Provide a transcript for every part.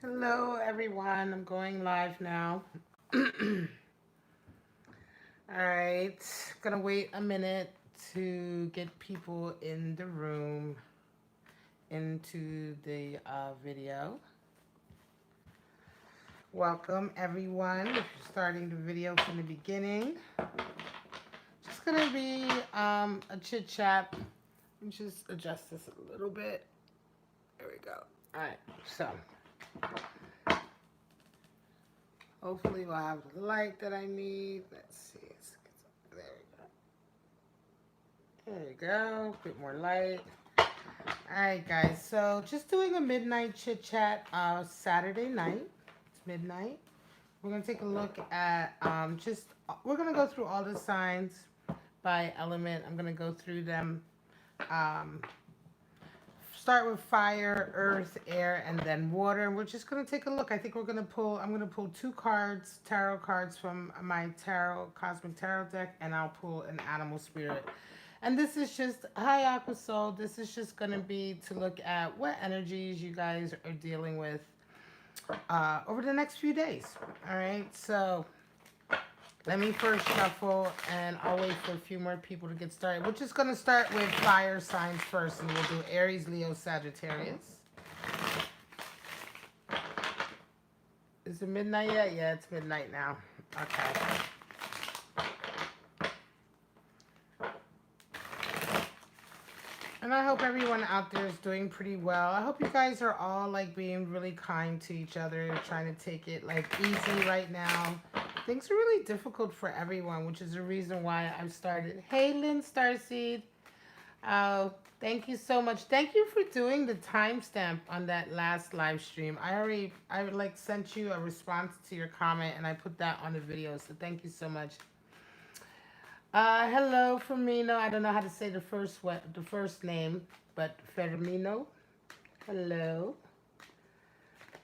Hello, everyone. I'm going live now. All right. Gonna wait a minute to get people in the room into the video. Welcome, everyone. If you're starting the video from the beginning, just gonna be a chit chat. Let me just adjust this a little bit. There we go. All right. So. Hopefully we'll have the light that I need. Let's see. There we go. There we go. A bit more light. Alright guys, so just doing a midnight chit chat Saturday night. It's midnight. We're going to take a look at we're going to go through all the signs by element. I'm going to go through them. Start with fire, earth, air, and then water. And we're just going to take a look. I think I'm going to pull 2 cards, tarot cards from my Cosmic Tarot deck, and I'll pull an animal spirit. And this is just, hi Aqua Soul, this is just going to be to look at what energies you guys are dealing with over the next few days. All right, so let me first shuffle, and I'll wait for a few more people to get started. We're just going to start with fire signs first, and we'll do Aries, Leo, Sagittarius. Is it midnight yet? Yeah, it's midnight now. Okay. And I hope everyone out there is doing pretty well. I hope you guys are all like being really kind to each other, trying to take it like easy right now. Things are really difficult for everyone, which is the reason why I've started. Hey, Lynn Starseed. Oh, thank you so much. Thank you for doing the timestamp on that last live stream. I like sent you a response to your comment, and I put that on the video. So thank you so much. Hello, Firmino. I don't know how to say the first name, but Firmino. Hello.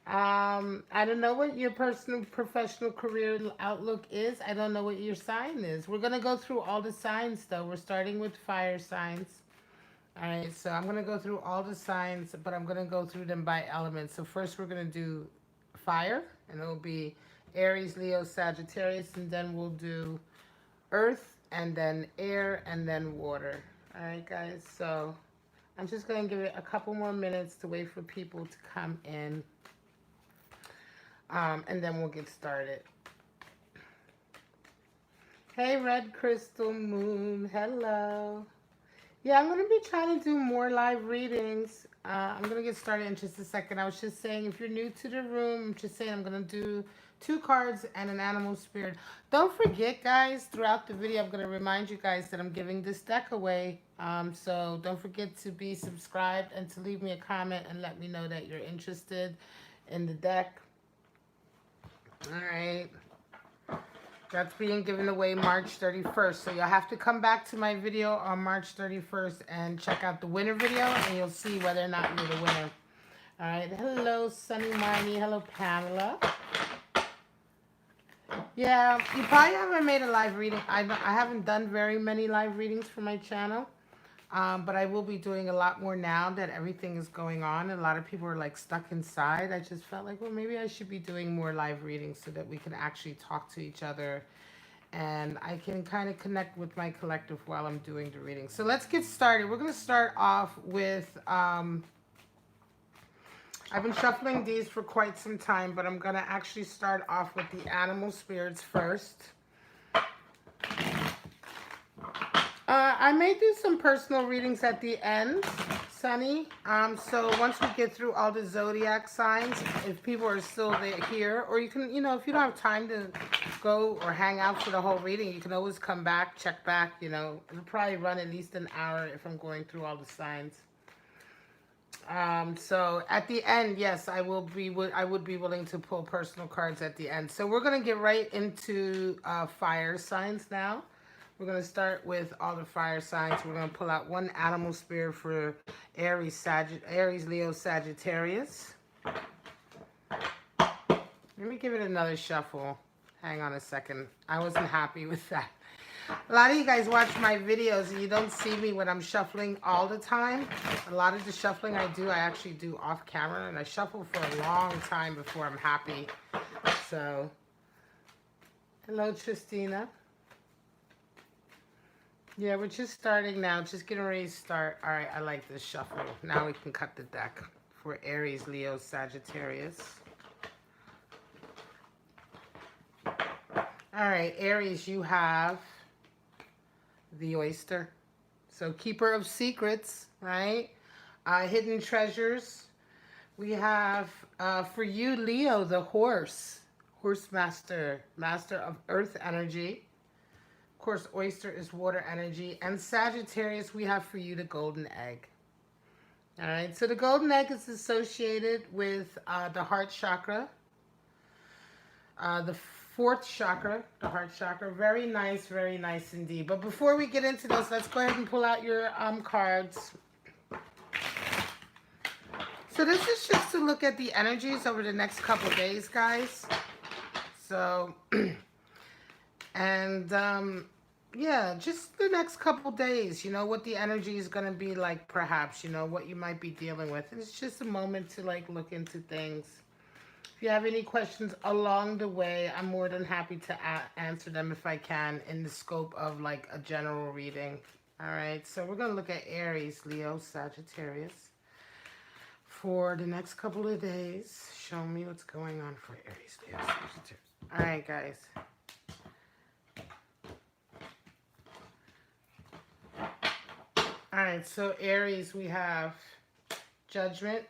I don't know what your personal professional career outlook is. I don't know what your sign is. We're gonna go through all the signs though. We're starting with fire signs. All right, so I'm gonna go through all the signs, but I'm gonna go through them by element. So first we're gonna do fire, and it'll be Aries, Leo, Sagittarius, and then we'll do earth, and then air, and then water. All right, guys, so I'm just going to give it a couple more minutes to wait for people to come in, and then we'll get started. Hey, Red Crystal Moon, hello. Yeah, I'm going to be trying to do more live readings. I'm going to get started in just a second. I was just saying, if you're new to the room, I'm just saying I'm going to do 2 cards and an animal spirit. Don't forget, guys, throughout the video, I'm going to remind you guys that I'm giving this deck away. So don't forget to be subscribed and to leave me a comment and let me know that you're interested in the deck. All right. That's being given away March 31st. So you'll have to come back to my video on March 31st and check out the winner video, and you'll see whether or not you're the winner. All right. Hello, Sunny Miney. Hello, Pamela. Yeah, you probably haven't made a live reading. I haven't done very many live readings for my channel. But I will be doing a lot more now that everything is going on. A lot of people are like stuck inside. I just felt like, well, maybe I should be doing more live readings so that we can actually talk to each other. And I can kind of connect with my collective while I'm doing the reading. So let's get started. We're going to start off with... I've been shuffling these for quite some time, but I'm going to actually start off with the animal spirits first. I may do some personal readings at the end, Sunny. So once we get through all the zodiac signs, if people are still here, or you can, if you don't have time to go or hang out for the whole reading, you can always come back, check back, It'll probably run at least an hour if I'm going through all the signs. So at the end, yes, I would be willing to pull personal cards at the end. So we're going to get right into fire signs now. We're going to start with all the fire signs. We're going to pull out 1 animal spirit for Aries, Leo, Sagittarius. Let me give it another shuffle. Hang on a second. I wasn't happy with that. A lot of you guys watch my videos and you don't see me when I'm shuffling all the time. A lot of the shuffling I do, I actually do off camera, and I shuffle for a long time before I'm happy. So, hello, Tristina. Yeah, we're just starting now. Just getting ready to start. All right, I like this shuffle. Now we can cut the deck for Aries, Leo, Sagittarius. All right, Aries, you have the oyster. So keeper of secrets, right? Hidden treasures. We have, for you, Leo, the horse. Horse master. Master of earth energy. Of course, oyster is water energy. And Sagittarius, we have for you the golden egg. All right, so the golden egg is associated with the heart chakra. The fourth chakra, the heart chakra. Very nice indeed. But before we get into those, let's go ahead and pull out your cards. So this is just to look at the energies over the next couple of days, guys. So, and yeah, just the next couple of days, you know, what the energy is going to be like, perhaps, you know, what you might be dealing with. And it's just a moment to like look into things. If you have any questions along the way, I'm more than happy to answer them if I can in the scope of like a general reading. All right, so we're going to look at Aries, Leo, Sagittarius for the next couple of days. Show me what's going on for Aries, Leo, Sagittarius. All right, guys. All right, so Aries, we have Judgment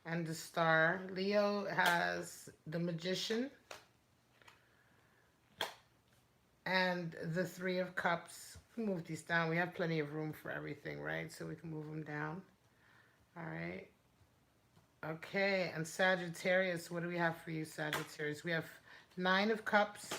and the Star. Leo has the Magician and the Three of Cups. Move these down. We have plenty of room for everything, right? So we can move them down. All right. Okay, and Sagittarius, what do we have for you, Sagittarius? We have Nine of Cups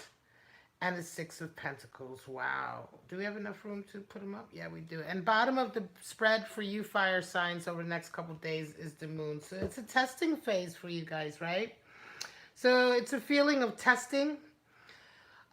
and the Six of Pentacles. Wow. Do we have enough room to put them up? Yeah, we do. And bottom of the spread for you fire signs over the next couple of days is the moon. So it's a testing phase for you guys, right? So it's a feeling of testing.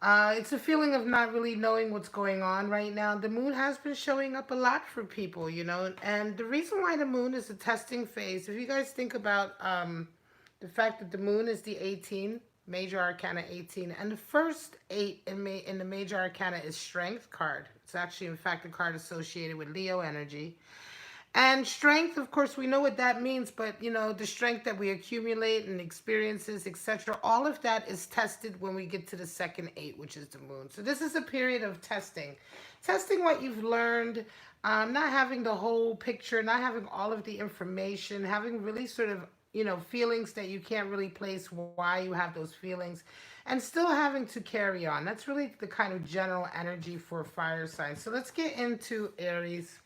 It's a feeling of not really knowing what's going on right now. The moon has been showing up a lot for people, you know. And the reason why the moon is a testing phase, if you guys think about the fact that the moon is the 18, Major Arcana 18, and the first 8 in the Major Arcana is Strength card. It's actually, in fact, a card associated with Leo energy. And strength, of course, we know what that means, but, you know, the strength that we accumulate and experiences, etc., all of that is tested when we get to the second 8, which is the moon. So this is a period of testing. Testing what you've learned, not having the whole picture, not having all of the information, having really sort of, you know, feelings that you can't really place why you have those feelings, and still having to carry on. That's really the kind of general energy for fire signs. So let's get into Aries.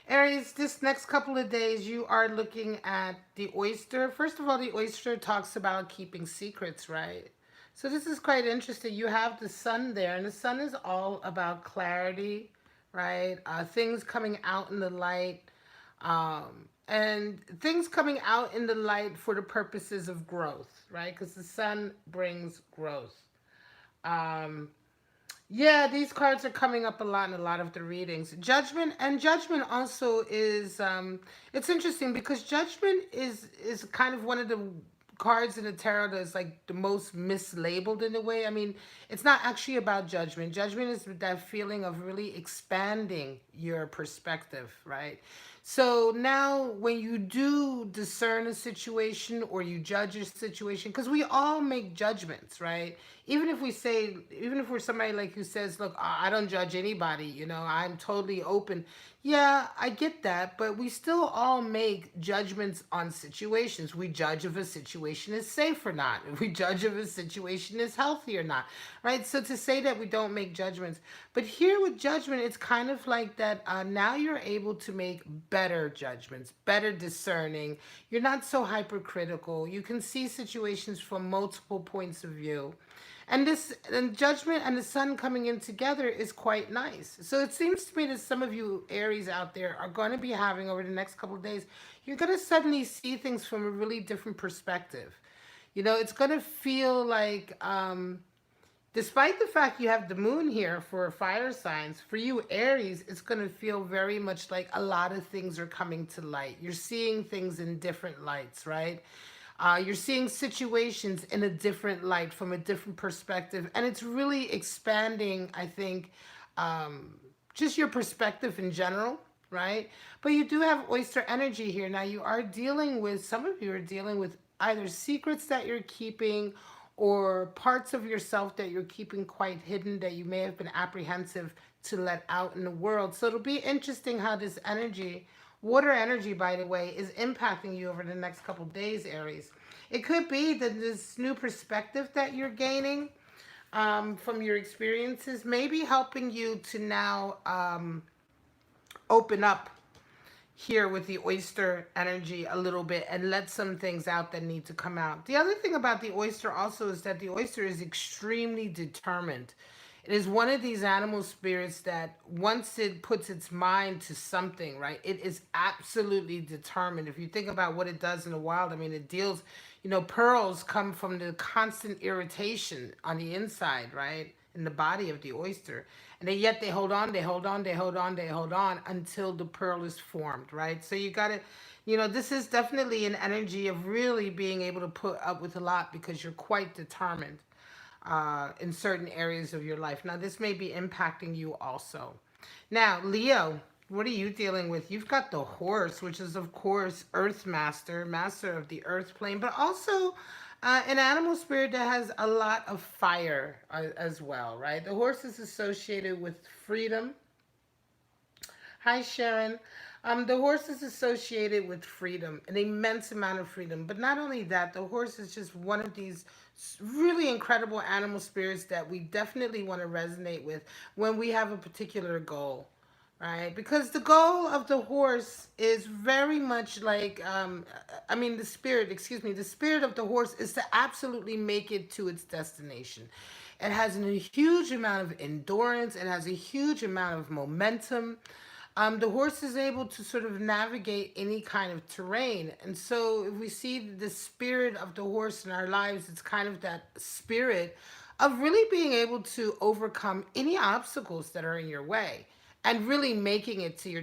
Aries, this next couple of days, you are looking at the oyster. First of all, the oyster talks about keeping secrets, right? So this is quite interesting. You have the sun there, and the sun is all about clarity, right? Things coming out in the light, and things coming out in the light for the purposes of growth, right? Because the sun brings growth. Yeah, these cards are coming up a lot in a lot of the readings. Judgment, and Judgment also is, it's interesting because Judgment is kind of one of the cards in the tarot that's like the most mislabeled in a way. I mean, it's not actually about judgment. Judgment is that feeling of really expanding your perspective, right? So now when you do discern a situation or you judge a situation, because we all make judgments, right? Even if we're somebody like who says, look, I don't judge anybody, you know, I'm totally open. Yeah, I get that, but we still all make judgments on situations. We judge if a situation is safe or not. We judge if a situation is healthy or not, right? So to say that we don't make judgments, but here with judgment, it's kind of like that now you're able to make better judgments, better discerning. You're not so hypercritical. You can see situations from multiple points of view. And Judgment and the sun coming in together is quite nice. So it seems to me that some of you Aries out there are going to be having over the next couple of days, you're going to suddenly see things from a really different perspective. You know, it's going to feel like Despite the fact you have the moon here for fire signs, for you, Aries, it's going to feel very much like a lot of things are coming to light. You're seeing things in different lights, right? You're seeing situations in a different light, from a different perspective. And it's really expanding, I think, just your perspective in general, right? But you do have oyster energy here. Now, you are dealing with, some of you are dealing with either secrets that you're keeping or parts of yourself that you're keeping quite hidden that you may have been apprehensive to let out in the world. So it'll be interesting how this energy, water energy, by the way, is impacting you over the next couple days, Aries. It could be that this new perspective that you're gaining from your experiences may be helping you to now open up here with the oyster energy a little bit and let some things out that need to come out. The other thing about the oyster also is that the oyster is extremely determined. It is one of these animal spirits that once it puts its mind to something, right, it is absolutely determined. If you think about what it does in the wild, I mean, it deals, you know, pearls come from the constant irritation on the inside, right, in the body of the oyster. And then yet they hold on, they hold on, they hold on, they hold on until the pearl is formed, right? So you got to, you know, this is definitely an energy of really being able to put up with a lot because you're quite determined in certain areas of your life. Now, this may be impacting you also. Now, Leo, what are you dealing with? You've got the horse, which is, of course, Earth Master, master of the earth plane, but also an animal spirit that has a lot of fire as well, right? The horse is associated with freedom. Hi, Sharon. The horse is associated with freedom, an immense amount of freedom. But not only that, the horse is just one of these really incredible animal spirits that we definitely want to resonate with when we have a particular goal, right? Because the goal of the horse is very much like, I mean, the spirit, excuse me, the spirit of the horse is to absolutely make it to its destination. It has a huge amount of endurance. It has a huge amount of momentum. The horse is able to sort of navigate any kind of terrain. And so if we see the spirit of the horse in our lives, it's kind of that spirit of really being able to overcome any obstacles that are in your way and really making it to your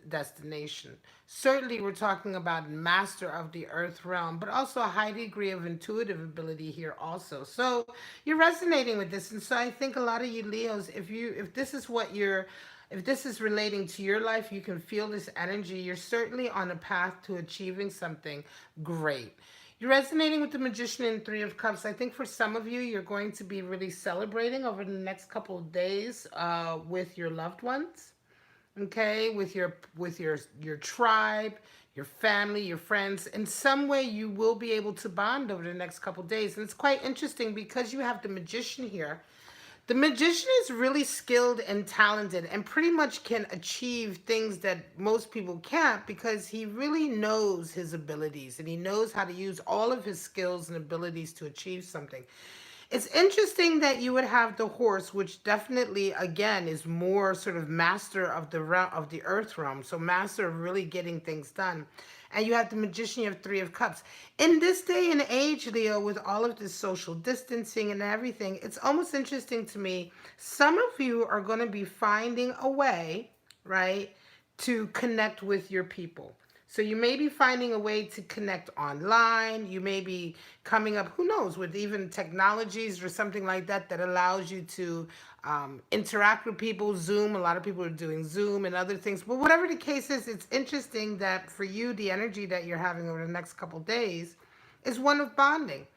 destination. Certainly, we're talking about master of the earth realm, but also a high degree of intuitive ability here also. So you're resonating with this. And so I think a lot of you Leos, if this is what you're, if this is relating to your life, you can feel this energy. You're certainly on a path to achieving something great. You're resonating with the Magician and Three of Cups. I think for some of you, you're going to be really celebrating over the next couple of days with your loved ones, okay, with your tribe, your family, your friends. In some way, you will be able to bond over the next couple of days. And it's quite interesting because you have the Magician here. The Magician is really skilled and talented and pretty much can achieve things that most people can't because he really knows his abilities and he knows how to use all of his skills and abilities to achieve something. It's interesting that you would have the horse, which definitely, again, is more sort of master of the realm, of the earth realm. So master of really getting things done. And you have the Magician, you have Three of Cups. In this day and age, Leo, with all of this social distancing and everything, it's almost interesting to me. Some of you are going to be finding a way, right, to connect with your people. So you may be finding a way to connect online. You may be coming up, who knows, with even technologies or something like that that allows you to interact with people. Zoom, a lot of people are doing Zoom and other things. But whatever the case is, it's interesting that for you, the energy that you're having over the next couple of days is one of bonding.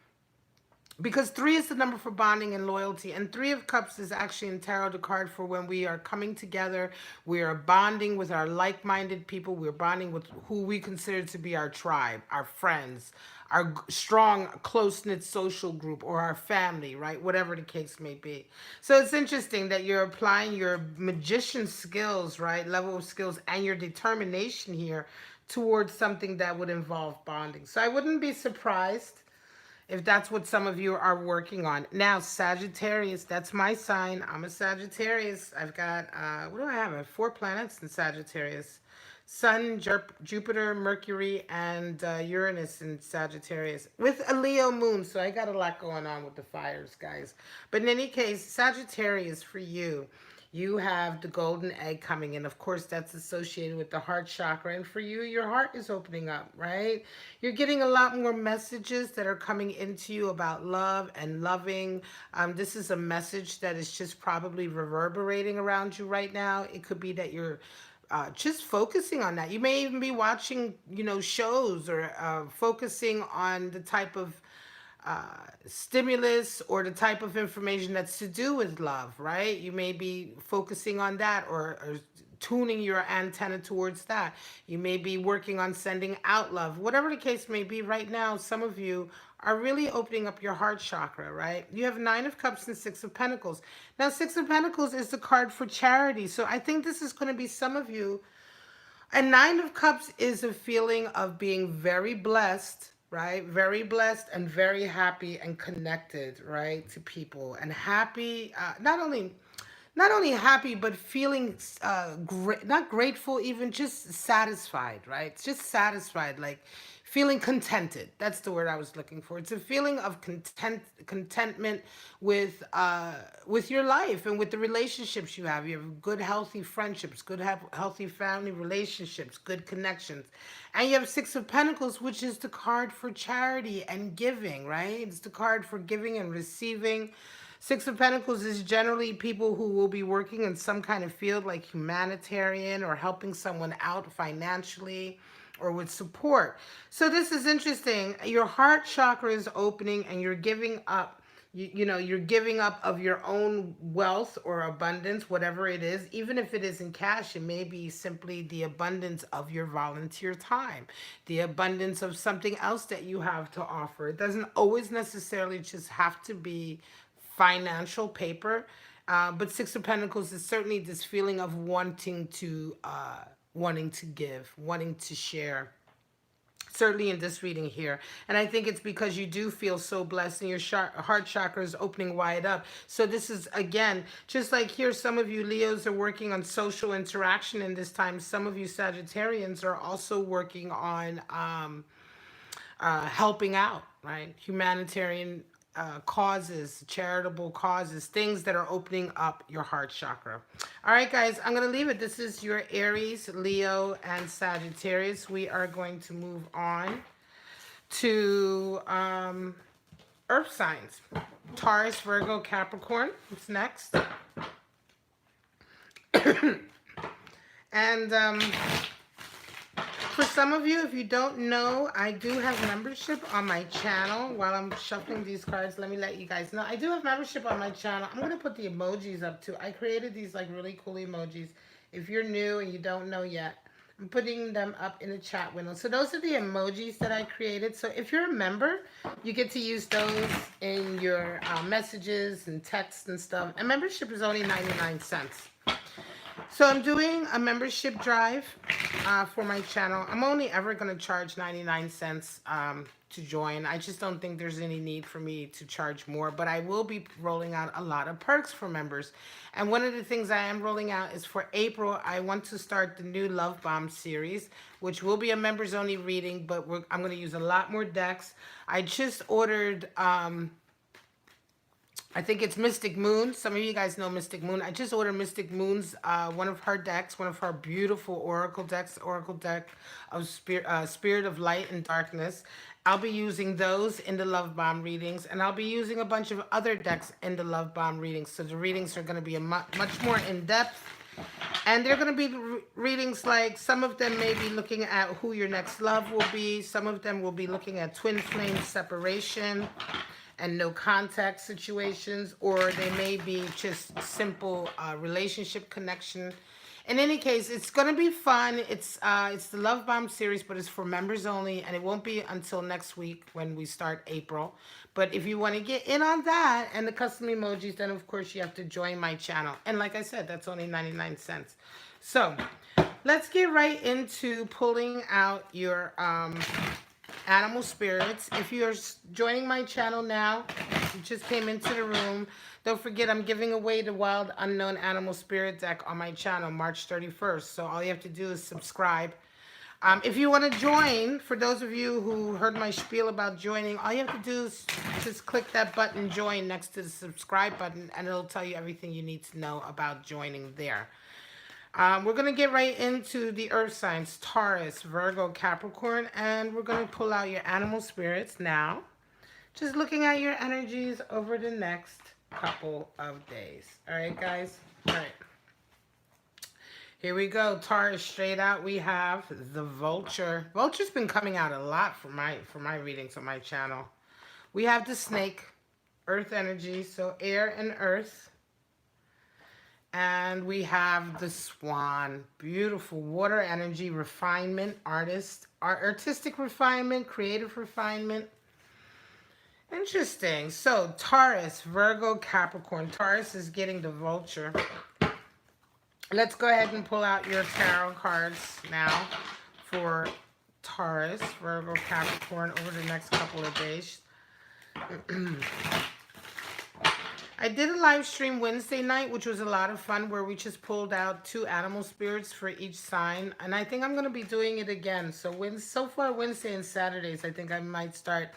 Because 3 is the number for bonding and loyalty. And 3 of Cups is actually in tarot the card for when we are coming together. We are bonding with our like-minded people. We're bonding with who we consider to be our tribe, our friends, our strong, close-knit social group, or our family, right? Whatever the case may be. So it's interesting that you're applying your magician skills, right? Level of skills and your determination here towards something that would involve bonding. So I wouldn't be surprised if that's what some of you are working on. Now, Sagittarius, that's my sign. I'm a Sagittarius. I've got, what do I have? I have 4 planets in Sagittarius. Sun, Jupiter, Mercury, and Uranus in Sagittarius with a Leo moon. So I got a lot going on with the fires, guys. But in any case, Sagittarius for you. You have the golden egg coming in. Of course, that's associated with the heart chakra. And for you, your heart is opening up, right? You're getting a lot more messages that are coming into you about love and loving. This is a message that is just probably reverberating around you right now. It could be that you're just focusing on that. You may even be watching, shows or focusing on the type of stimulus or the type of information that's to do with love, right? You may be focusing on that or tuning your antenna towards that. You may be working on sending out love. Whatever the case may be right now, some of you are really opening up your heart chakra, right? You have 9 of Cups and 6 of Pentacles. Now, 6 of Pentacles is the card for charity. So I think this is going to be some of you. And 9 of Cups is a feeling of being very blessed, right? Very blessed and very happy and connected, right, to people. And happy, not only happy, but feeling not grateful, even just satisfied, right? Just satisfied, like feeling contented. That's the word I was looking for. It's a feeling of contentment with your life and with the relationships you have. You have good, healthy friendships, good, healthy family relationships, good connections. And you have 6 of Pentacles, which is the card for charity and giving, right? It's the card for giving and receiving. 6 of Pentacles is generally people who will be working in some kind of field like humanitarian or helping someone out financially or with support. So this is interesting. Your heart chakra is opening and you're giving up. You're giving up of your own wealth or abundance, whatever it is. Even if it isn't cash, it may be simply the abundance of your volunteer time, the abundance of something else that you have to offer. It doesn't always necessarily just have to be financial paper, but 6 of Pentacles is certainly this feeling of wanting to give, wanting to share. Certainly in this reading here. And I think it's because you do feel so blessed and your heart chakra is opening wide up. So this is, again, just like here, some of you Leos are working on social interaction in this time. Some of you Sagittarians are also working on helping out, right? Humanitarian causes, charitable causes, things that are opening up your heart chakra. All right, guys, I'm going to leave it. This is your Aries, Leo, and Sagittarius. We are going to move on to earth signs. Taurus, Virgo, Capricorn. What's next? And for some of you, if you don't know, I do have membership on my channel. While I'm shuffling these cards, let me let you guys know. I do have membership on my channel. I'm going to put the emojis up too. I created these like really cool emojis. If you're new and you don't know yet, I'm putting them up in the chat window. So those are the emojis that I created. So if you're a member, you get to use those in your messages and texts and stuff. And membership is only 99 cents. So I'm doing a membership drive for my channel. I'm only ever going to charge 99 cents to join. I just don't think there's any need for me to charge more, but I will be rolling out a lot of perks for members. And one of the things I am rolling out is for April, I want to start the new Love Bomb series, which will be a members only reading, but I'm going to use a lot more decks. I just ordered I think it's Mystic Moon. Some of you guys know Mystic Moon. I just ordered Mystic Moon's, one of her decks, one of her beautiful oracle decks, oracle deck of Spirit of Light and Darkness. I'll be using those in the Love Bomb readings, and I'll be using a bunch of other decks in the Love Bomb readings. So the readings are going to be much more in-depth. And they're going to be readings like, some of them may be looking at who your next love will be. Some of them will be looking at twin flame separation and no contact situations, or they may be just simple relationship connection. In any case, it's going to be fun. It's the Love Bomb series, but it's for members only, and it won't be until next week when we start April. But if you want to get in on that and the custom emojis, then of course you have to join my channel. And like I said, that's only 99 cents. So let's get right into pulling out your animal spirits. If you're joining my channel now, you just came into the room, don't forget I'm giving away the Wild Unknown Animal Spirit deck on my channel March 31st. So all you have to do is subscribe If you want to join, for those of you who heard my spiel about joining, all you have to do is just click that button, join, next to the subscribe button, and it'll tell you everything you need to know about joining there. We're going to get right into the earth signs, Taurus, Virgo, Capricorn, and we're going to pull out your animal spirits now. Just looking at your energies over the next couple of days. All right, guys? All right. Here we go. Taurus, straight out, we have the vulture. Vulture's been coming out a lot for my readings on my channel. We have the snake, earth energy, so air and earth. And we have the swan, beautiful water energy, refinement, artistic refinement, creative refinement. Interesting. So Taurus, Virgo, Capricorn. Taurus is getting the vulture. Let's go ahead and pull out your tarot cards now for Taurus, Virgo, Capricorn over the next couple of days. I did a live stream Wednesday night, which was a lot of fun, where we just pulled out 2 animal spirits for each sign. And I think I'm going to be doing it again. So far, Wednesday and Saturdays, I think I might start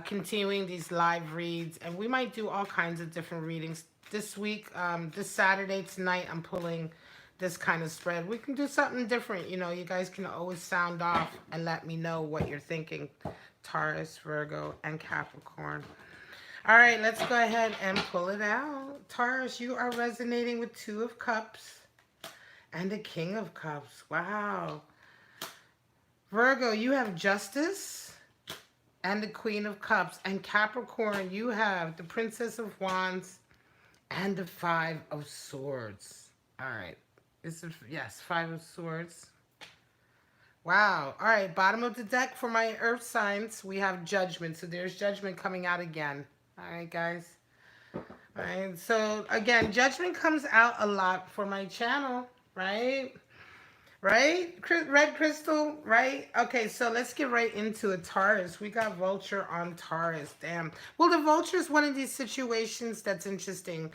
continuing these live reads. And we might do all kinds of different readings. This week, this Saturday, tonight, I'm pulling this kind of spread. We can do something different. You know, you guys can always sound off and let me know what you're thinking. Taurus, Virgo, and Capricorn. All right, let's go ahead and pull it out. Taurus, you are resonating with 2 of Cups and the King of Cups. Wow. Virgo, you have Justice and the Queen of Cups. And Capricorn, you have the Princess of Wands and the 5 of Swords. All right. Yes, 5 of Swords. Wow. All right, bottom of the deck for my earth signs, we have Judgment. So there's Judgment coming out again. All right, guys. All right, so again, Judgment comes out a lot for my channel, right? Right? Red crystal, right? Okay, so let's get right into it. Taurus. We got vulture on Taurus. Damn. Well, the vulture is one of these situations that's interesting.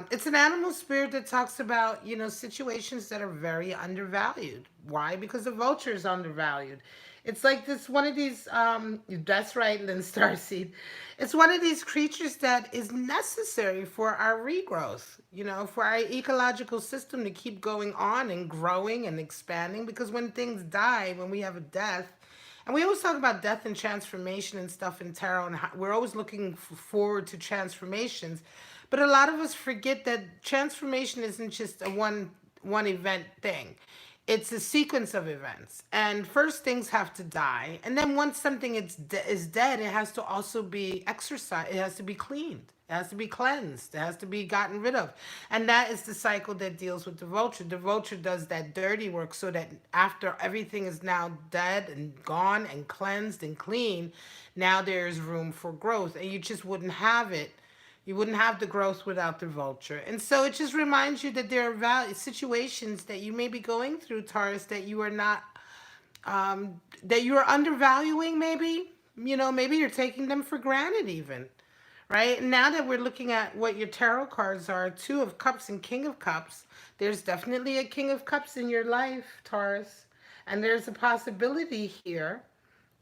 It's an animal spirit that talks about, you know, situations that are very undervalued. Why? Because the vulture is undervalued. It's like this one of these, that's right, Lynn Starseed. It's one of these creatures that is necessary for our regrowth, you know, for our ecological system to keep going on and growing and expanding. Because when things die, when we have a death, and we always talk about death and transformation and stuff in tarot, and we're always looking forward to transformations. But a lot of us forget that transformation isn't just a one event thing. It's a sequence of events, and first things have to die, and then once something is dead, it has to also be exorcised. It has to be cleaned. It has to be cleansed. It has to be gotten rid of, and that is the cycle that deals with the vulture. The vulture does that dirty work so that after everything is now dead and gone and cleansed and clean, now there is room for growth, and you just wouldn't have it. You wouldn't have the growth without the vulture. And so it just reminds you that there are situations that you may be going through, Taurus, that you are not, that you are undervaluing maybe. You know, maybe you're taking them for granted even, right? And now that we're looking at what your tarot cards are, 2 of Cups and King of Cups, there's definitely a King of Cups in your life, Taurus. And there's a possibility here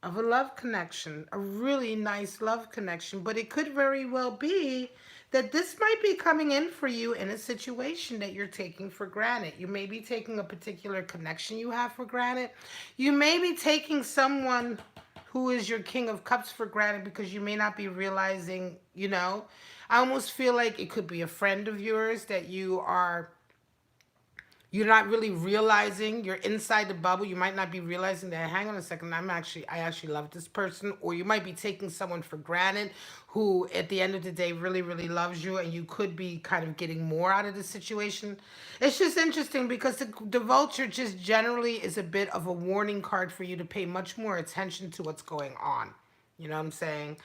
of a love connection, a really nice love connection. But it could very well be that this might be coming in for you in a situation that you're taking for granted. You may be taking a particular connection you have for granted. You may be taking someone who is your King of Cups for granted because you may not be realizing, you know. I almost feel like it could be a friend of yours that you're not really realizing. You're inside the bubble. You might not be realizing that, hang on a second, I actually love this person. Or you might be taking someone for granted who at the end of the day really, really loves you, and you could be kind of getting more out of the situation. It's just interesting because the vulture just generally is a bit of a warning card for you to pay much more attention to what's going on. You know what I'm saying?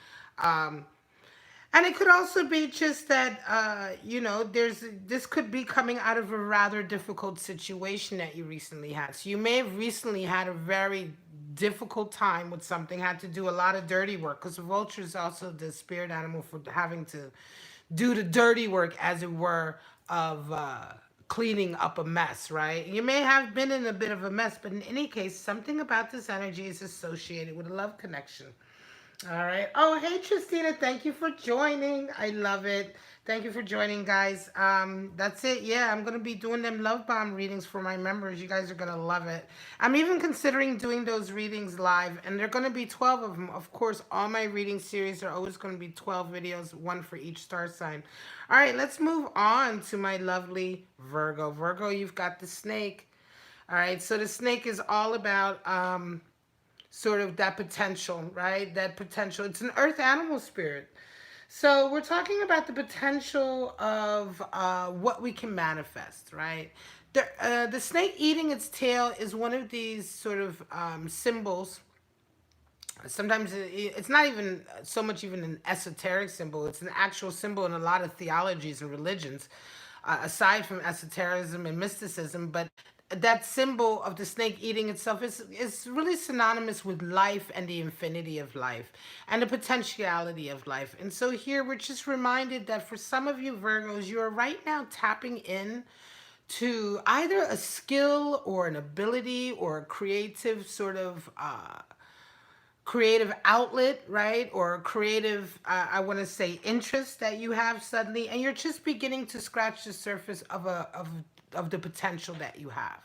And it could also be just that, you know, this could be coming out of a rather difficult situation that you recently had. So you may have recently had a very difficult time with something, had to do a lot of dirty work, because the vulture is also the spirit animal for having to do the dirty work, as it were, of cleaning up a mess, right? You may have been in a bit of a mess, but in any case, something about this energy is associated with a love connection. All right. Oh, hey, Tristina. Thank you for joining. I love it. Thank you for joining, guys. That's it. Yeah, I'm going to be doing them love bomb readings for my members. You guys are going to love it. I'm even considering doing those readings live, and they're going to be 12 of them. Of course, all my reading series are always going to be 12 videos, one for each star sign. All right, let's move on to my lovely Virgo. Virgo, you've got the snake. All right, so the snake is all about sort of that potential, right? That potential. It's an earth animal spirit. So we're talking about the potential of what we can manifest, right? The snake eating its tail is one of these sort of symbols. Sometimes it's not even so much even an esoteric symbol. It's an actual symbol in a lot of theologies and religions, aside from esotericism and mysticism. But that symbol of the snake eating itself is really synonymous with life and the infinity of life and the potentiality of life. And so here we're just reminded that for some of you Virgos, you are right now tapping in to either a skill or an ability or a creative sort of creative outlet, right? Or creative, I want to say, interest that you have suddenly, and you're just beginning to scratch the surface of the potential that you have.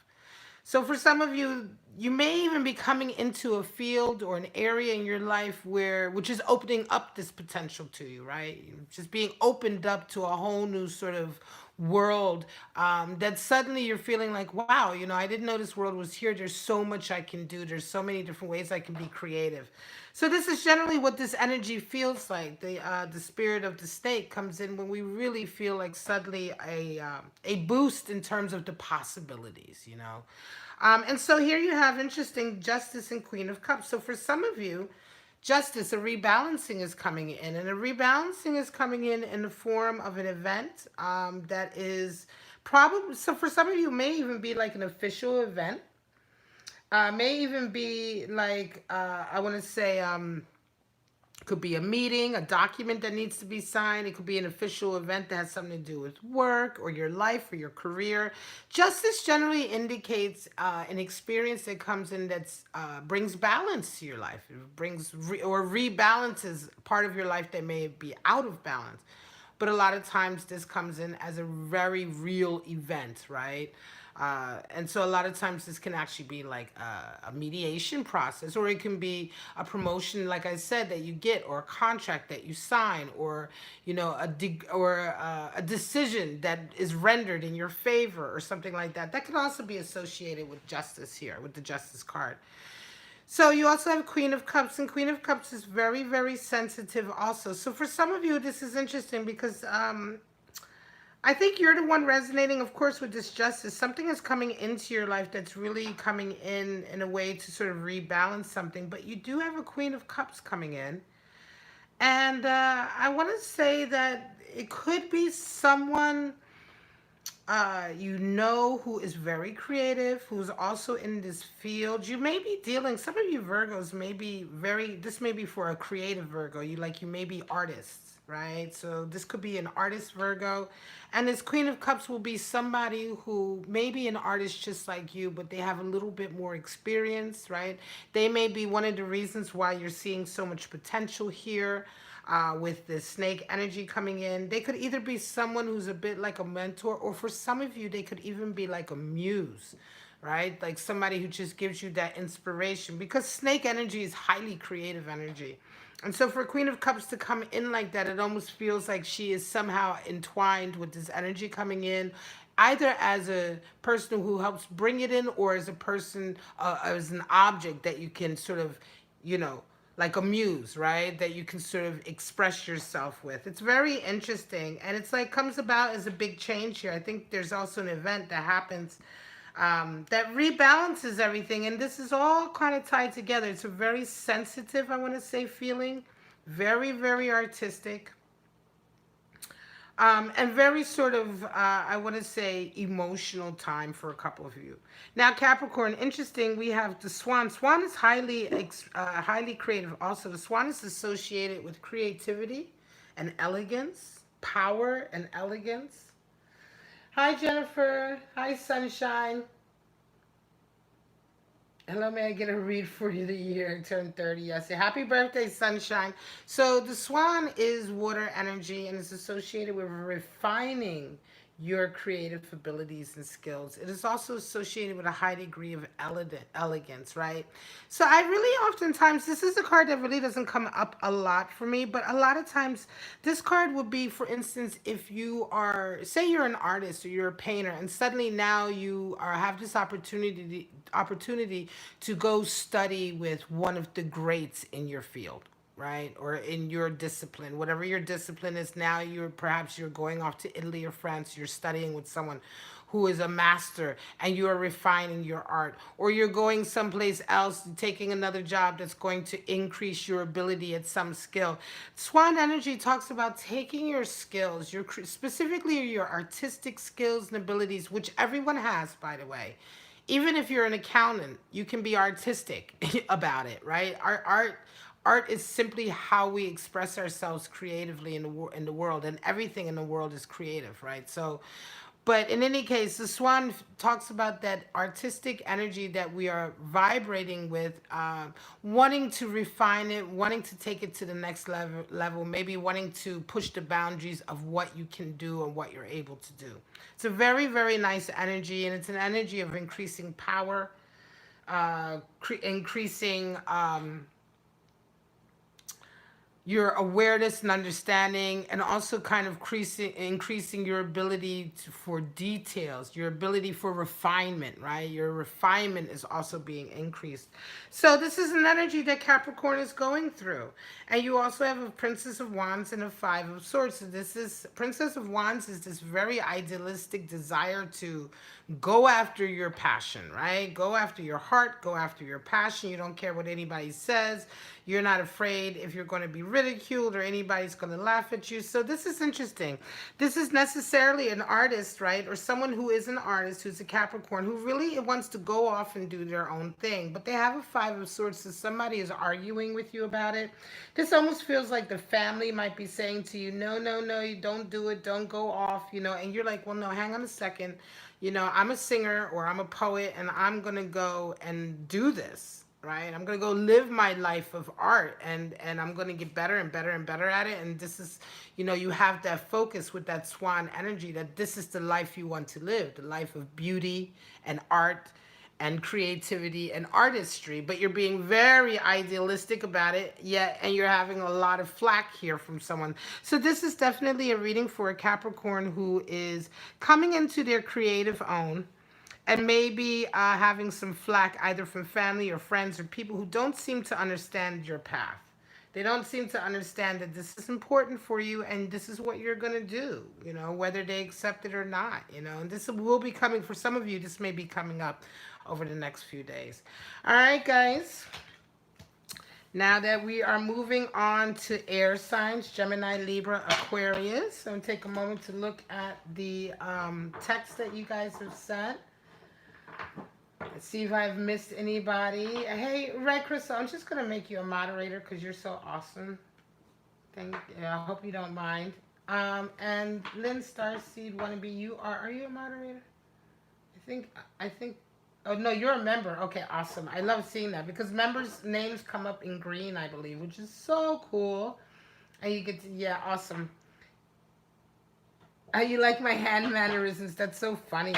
So for some of you, you may even be coming into a field or an area in your life which is opening up this potential to you, right? Just being opened up to a whole new sort of world, that suddenly you're feeling like, wow, I didn't know this world was here. There's so much I can do. There's so many different ways I can be creative. So this is generally what this energy feels like. The spirit of the snake comes in when we really feel like suddenly a boost in terms of the possibilities. And so here you have interesting Justice and Queen of Cups. So for some of you, Justice, a rebalancing is coming in. And a rebalancing is coming in the form of an event that is probably, so for some of you, may even be like an official event. May even be like, I want to say, could be a meeting, a document that needs to be signed. It could be an official event that has something to do with work or your life or your career. Justice generally indicates an experience that comes in that brings balance to your life. It brings or rebalances part of your life that may be out of balance. But a lot of times this comes in as a very real event, right? And so a lot of times this can actually be like a mediation process, or it can be a promotion, like I said, that you get, or a contract that you sign, or a decision that is rendered in your favor, or something like that. That can also be associated with justice here, with the Justice card. So you also have Queen of Cups, and Queen of Cups is very, very sensitive also. So for some of you, this is interesting because I think you're the one resonating, of course, with this Justice. Something is coming into your life that's really coming in a way to sort of rebalance something. But you do have a Queen of Cups coming in. And I want to say that it could be someone who is very creative, who's also in this field. You may be dealing, some of you Virgos may be this may be for a creative Virgo. You may be artists, right? So this could be an artist Virgo. And this Queen of Cups will be somebody who may be an artist just like you, but they have a little bit more experience, right? They may be one of the reasons why you're seeing so much potential here. With the snake energy coming in. They could either be someone who's a bit like a mentor, or for some of you, they could even be like a muse, right? Like somebody who just gives you that inspiration, because snake energy is highly creative energy. And so for Queen of Cups to come in like that, it almost feels like she is somehow entwined with this energy coming in, either as a person who helps bring it in, or as a person, as an object that you can sort of, like a muse, right? That you can sort of express yourself with. It's very interesting. And it's like comes about as a big change here. I think there's also an event that happens that rebalances everything. And this is all kind of tied together. It's a very sensitive, I want to say, feeling. Very, very artistic. And very sort of, I want to say, emotional time for a couple of you. Now, Capricorn, interesting, we have the Swan. Swan is highly creative. Also, the Swan is associated with creativity and elegance, power and elegance. Hi, Jennifer. Hi, Sunshine. Hello, may I get a read for you the year? Turn 30. Yes. Happy birthday, Sunshine. So the swan is water energy and is associated with refining your creative abilities and skills. It is also associated with a high degree of elegance, right? So I really oftentimes, this is a card that really doesn't come up a lot for me, but a lot of times this card would be, for instance, if you are, say you're an artist or you're a painter and suddenly now you are have this opportunity to go study with one of the greats in your field, right? Or in your discipline, whatever your discipline is. Now you're going off to Italy or France, you're studying with someone who is a master and you are refining your art, or you're going someplace else taking another job that's going to increase your ability at some skill. Swan energy talks about taking your skills, specifically your artistic skills and abilities, which everyone has, by the way. Even if you're an accountant, you can be artistic about it, right? Art is simply how we express ourselves creatively in the world, and everything in the world is creative, right? So, but in any case, the swan talks about that artistic energy that we are vibrating with, wanting to refine it, wanting to take it to the next level, maybe wanting to push the boundaries of what you can do and what you're able to do. It's a very, very nice energy, and it's an energy of increasing power, increasing your awareness and understanding, and also kind of increasing your ability for details, your ability for refinement, right? Your refinement is also being increased. So this is an energy that Capricorn is going through. And you also have a Princess of Wands and a Five of Swords. So this is, Princess of Wands is this very idealistic desire to go after your passion, right? Go after your heart, go after your passion. You don't care what anybody says. You're not afraid if you're going to be ridiculed or anybody's going to laugh at you. So this is interesting. This is necessarily an artist, right? Or someone who is an artist, who's a Capricorn, who really wants to go off and do their own thing. But they have a Five of Swords, so somebody is arguing with you about it. This almost feels like the family might be saying to you, no, no, no, you don't do it. Don't go off, and you're like, well, no, hang on a second. I'm a singer or I'm a poet and I'm going to go and do this, right? I'm going to go live my life of art, and I'm going to get better and better and better at it. And this is, you have that focus with that swan energy that this is the life you want to live, the life of beauty and art and creativity and artistry, but you're being very idealistic about it, yet, and you're having a lot of flack here from someone. So this is definitely a reading for a Capricorn who is coming into their creative own, and maybe having some flack either from family or friends or people who don't seem to understand your path. They don't seem to understand that this is important for you and this is what you're going to do, whether they accept it or not, and this will be coming for some of you. This may be coming up over the next few days. All right, guys. Now that we are moving on to air signs, Gemini, Libra, Aquarius. I'm going to take a moment to look at the text that you guys have sent. Let's see if I've missed anybody. Hey, Red Crystal, I'm just going to make you a moderator because you're so awesome. Thank you. I hope you don't mind. And Lynn Starseed Wannabe, are you a moderator? I think, oh no, you're a member. Okay, awesome. I love seeing that because members' names come up in green, I believe, which is so cool. And you get to, yeah, awesome. You like my hand mannerisms? That's so funny.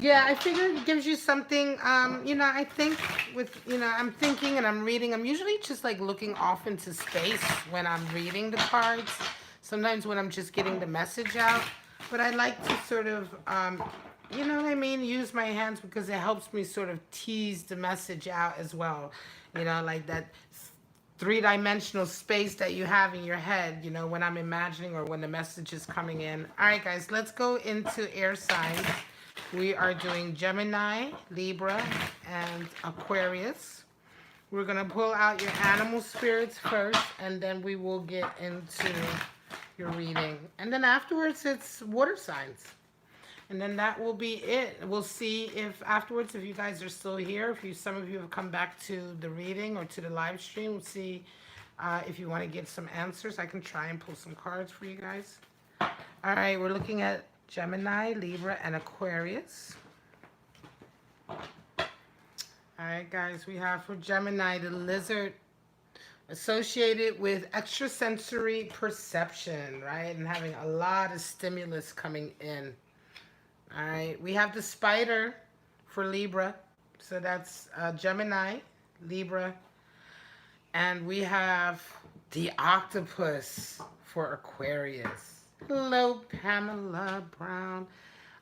Yeah, I figured it gives you something, I think with, I'm thinking and I'm reading. I'm usually just like looking off into space when I'm reading the cards. Sometimes when I'm just getting the message out. But I like to sort of, you know what I mean, use my hands because it helps me sort of tease the message out as well. Like that three-dimensional space that you have in your head, when I'm imagining or when the message is coming in. All right, guys, let's go into air signs. We are doing Gemini, Libra, and Aquarius. We're going to pull out your animal spirits first, and then we will get into your reading. And then afterwards, it's water signs. And then that will be it. We'll see if afterwards, if you guys are still here, some of you have come back to the reading or to the live stream, we'll see if you want to get some answers. I can try and pull some cards for you guys. All right, we're looking at Gemini, Libra, and Aquarius. All right, guys, we have for Gemini the lizard associated with extrasensory perception, right? And having a lot of stimulus coming in. All right, we have the spider for Libra. So that's Gemini, Libra. And we have the octopus for Aquarius. Hello, Pamela Brown.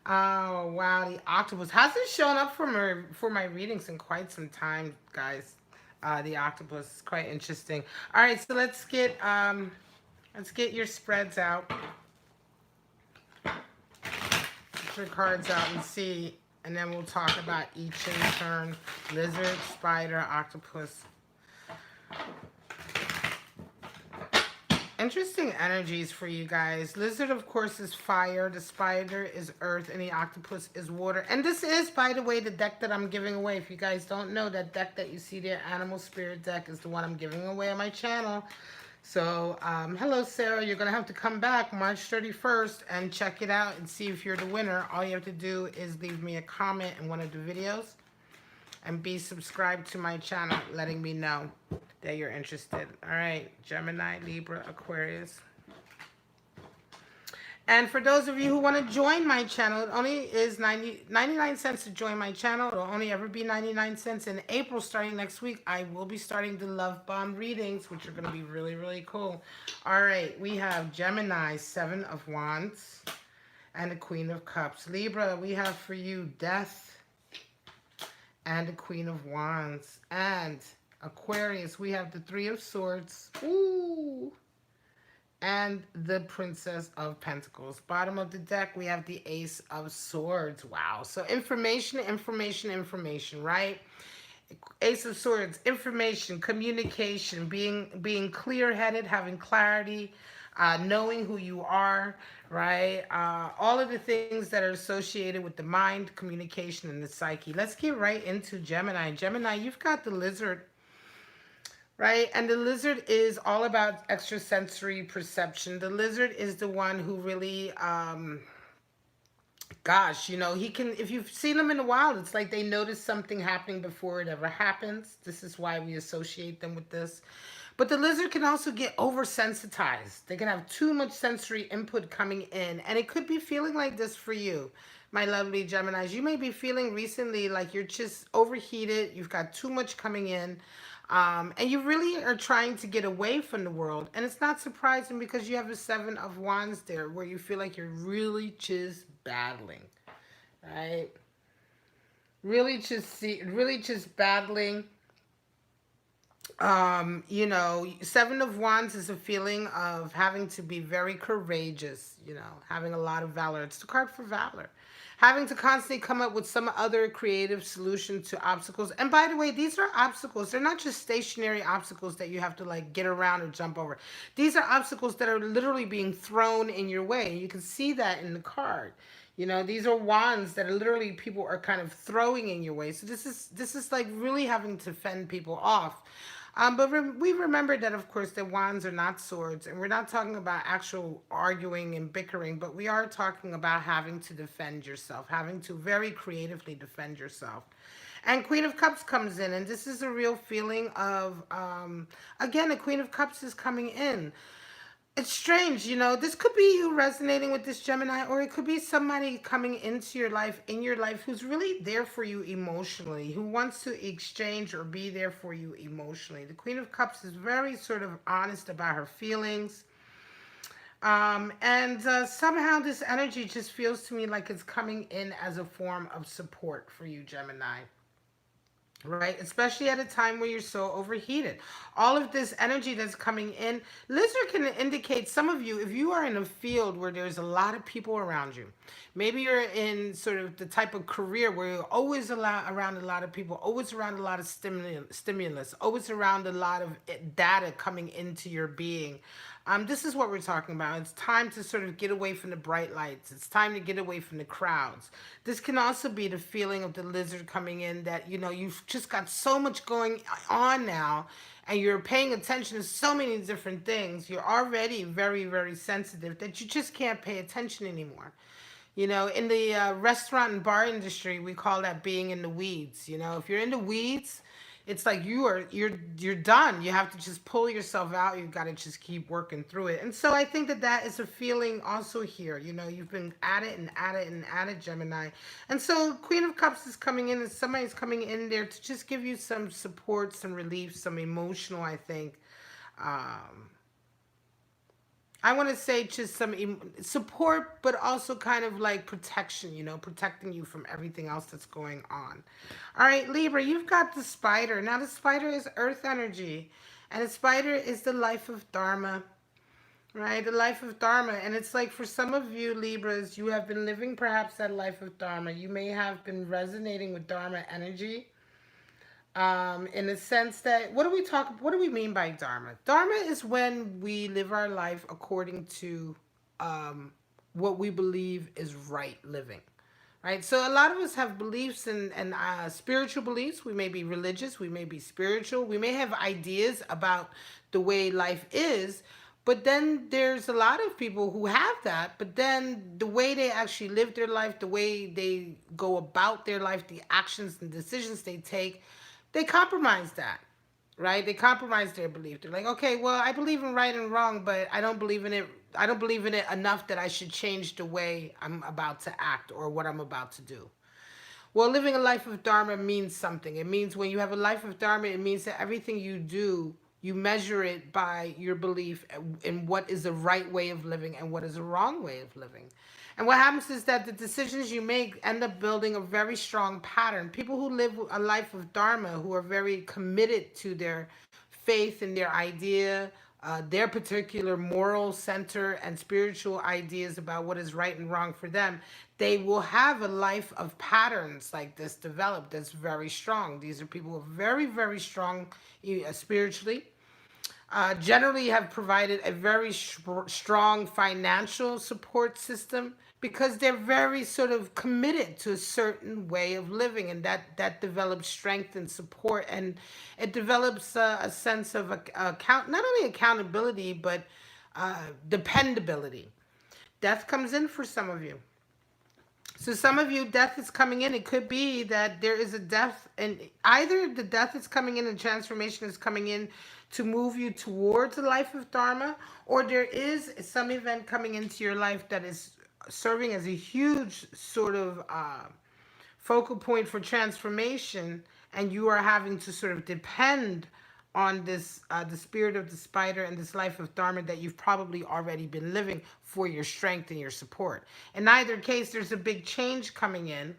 Oh, wow, the octopus. Hasn't shown up for my readings in quite some time, guys. The octopus is quite interesting. All right, so let's get your spreads out. Get your cards out and see, and then we'll talk about each in turn. Lizard, spider, octopus. Interesting energies for you guys. Lizard, of course, is fire. The spider is earth. And the octopus is water. And this is, by the way, the deck that I'm giving away. If you guys don't know, that deck that you see there, Animal Spirit deck, is the one I'm giving away on my channel. So, hello, Sarah. You're going to have to come back March 31st and check it out and see if you're the winner. All you have to do is leave me a comment in one of the videos. And be subscribed to my channel, letting me know that you're interested. All right, Gemini, Libra, Aquarius. And for those of you who want to join my channel, it only is 99 cents to join my channel. It'll only ever be 99 cents. In April, starting next week, I will be starting the Love Bomb readings, which are going to be really, really cool. All right, we have Gemini, 7 of Wands, and the Queen of Cups. Libra, we have for you Death, and the Queen of Wands. And Aquarius, we have the 3 of Swords. Ooh. And the Princess of Pentacles. Bottom of the deck, we have the Ace of Swords. Wow. So information, information, information, right? Ace of Swords, information, communication, being clear-headed, having clarity, knowing who you are, right? All of the things that are associated with the mind, communication, and the psyche. Let's get right into Gemini. Gemini, you've got the lizard, right? And the lizard is all about extrasensory perception. The lizard is the one who really, gosh, you know, he can, if you've seen them in the wild, it's like they notice something happening before it ever happens. This is why we associate them with this. But the lizard can also get oversensitized. They can have too much sensory input coming in. And it could be feeling like this for you, my lovely Geminis. You may be feeling recently like you're just overheated. You've got too much coming in. And you really are trying to get away from the world. And it's not surprising because you have a 7 of Wands there where you feel like you're really just battling, right? Really just battling. You know, 7 of Wands is a feeling of having to be very courageous, you know, having a lot of valor. It's the card for valor. Having to constantly come up with some other creative solution to obstacles. And by the way, these are obstacles. They're not just stationary obstacles that you have to like get around or jump over. These are obstacles that are literally being thrown in your way. And you can see that in the card. You know, these are wands that are literally people are kind of throwing in your way. So this is like really having to fend people off. But we remember that, of course, that wands are not swords. And we're not talking about actual arguing and bickering. But we are talking about having to defend yourself. Having to very creatively defend yourself. And Queen of Cups comes in. And this is a real feeling of, again, the Queen of Cups is coming in. It's strange, you know, this could be you resonating with this Gemini, or it could be somebody coming into your life, who's really there for you emotionally, who wants to exchange or be there for you emotionally. The Queen of Cups is very sort of honest about her feelings. Somehow this energy just feels to me like it's coming in as a form of support for you, Gemini. Right? Especially at a time where you're so overheated. All of this energy that's coming in, lizard can indicate some of you, if you are in a field where there's a lot of people around you, maybe you're in sort of the type of career where you're always around a lot of people, always around a lot of stimulus, always around a lot of data coming into your being. This is what we're talking about. It's time to sort of get away from the bright lights. It's time to get away from the crowds. This can also be the feeling of the lizard coming in that, you know, you've just got so much going on now and you're paying attention to so many different things. You're already very, very sensitive that you just can't pay attention anymore. You know, in the restaurant and bar industry, we call that being in the weeds. You know, if you're in the weeds, it's like you're done. You have to just pull yourself out. You've got to just keep working through it. And so I think that that is a feeling also here. You know, you've been at it and at it and at it, Gemini. And so Queen of Cups is coming in, and somebody's coming in there to just give you some support, some relief, some emotional, I think. Um, I want to say just some support, but also kind of like protection, you know, protecting you from everything else that's going on. All right, Libra, you've got the spider. Now, the spider is earth energy, and the spider is the life of Dharma, right? The life of Dharma. And it's like for some of you, Libras, you have been living perhaps that life of Dharma. You may have been resonating with Dharma energy. In the sense that what do we mean by dharma? Dharma is when we live our life according to what we believe is right living, right? So a lot of us have beliefs and spiritual beliefs. We may be religious, we may be spiritual, we may have ideas about the way life is, but then there's a lot of people who have that, but then the way they actually live their life, the way they go about their life, the actions and decisions they take, they compromise that, right? They compromise their belief. They're like, okay, well, I believe in right and wrong, but I don't believe in it. I don't believe in it enough that I should change the way I'm about to act or what I'm about to do. Well, living a life of Dharma means something. It means when you have a life of Dharma, it means that everything you do, you measure it by your belief in what is the right way of living and what is a wrong way of living. And what happens is that the decisions you make end up building a very strong pattern. People who live a life of Dharma, who are very committed to their faith and their idea, their particular moral center and spiritual ideas about what is right and wrong for them, they will have a life of patterns like this developed that's very strong. These are people who are very, very strong spiritually, generally have provided a very strong financial support system because they're very sort of committed to a certain way of living, and that develops strength and support, and it develops a sense of not only accountability but dependability. Death comes in for some of you. So some of you, death is coming in. It could be that there is a death, and either the death is coming in and transformation is coming in to move you towards a life of Dharma, or there is some event coming into your life that is serving as a huge sort of focal point for transformation, and you are having to sort of depend on this the spirit of the spider and this life of Dharma that you've probably already been living for your strength and your support. In either case, there's a big change coming in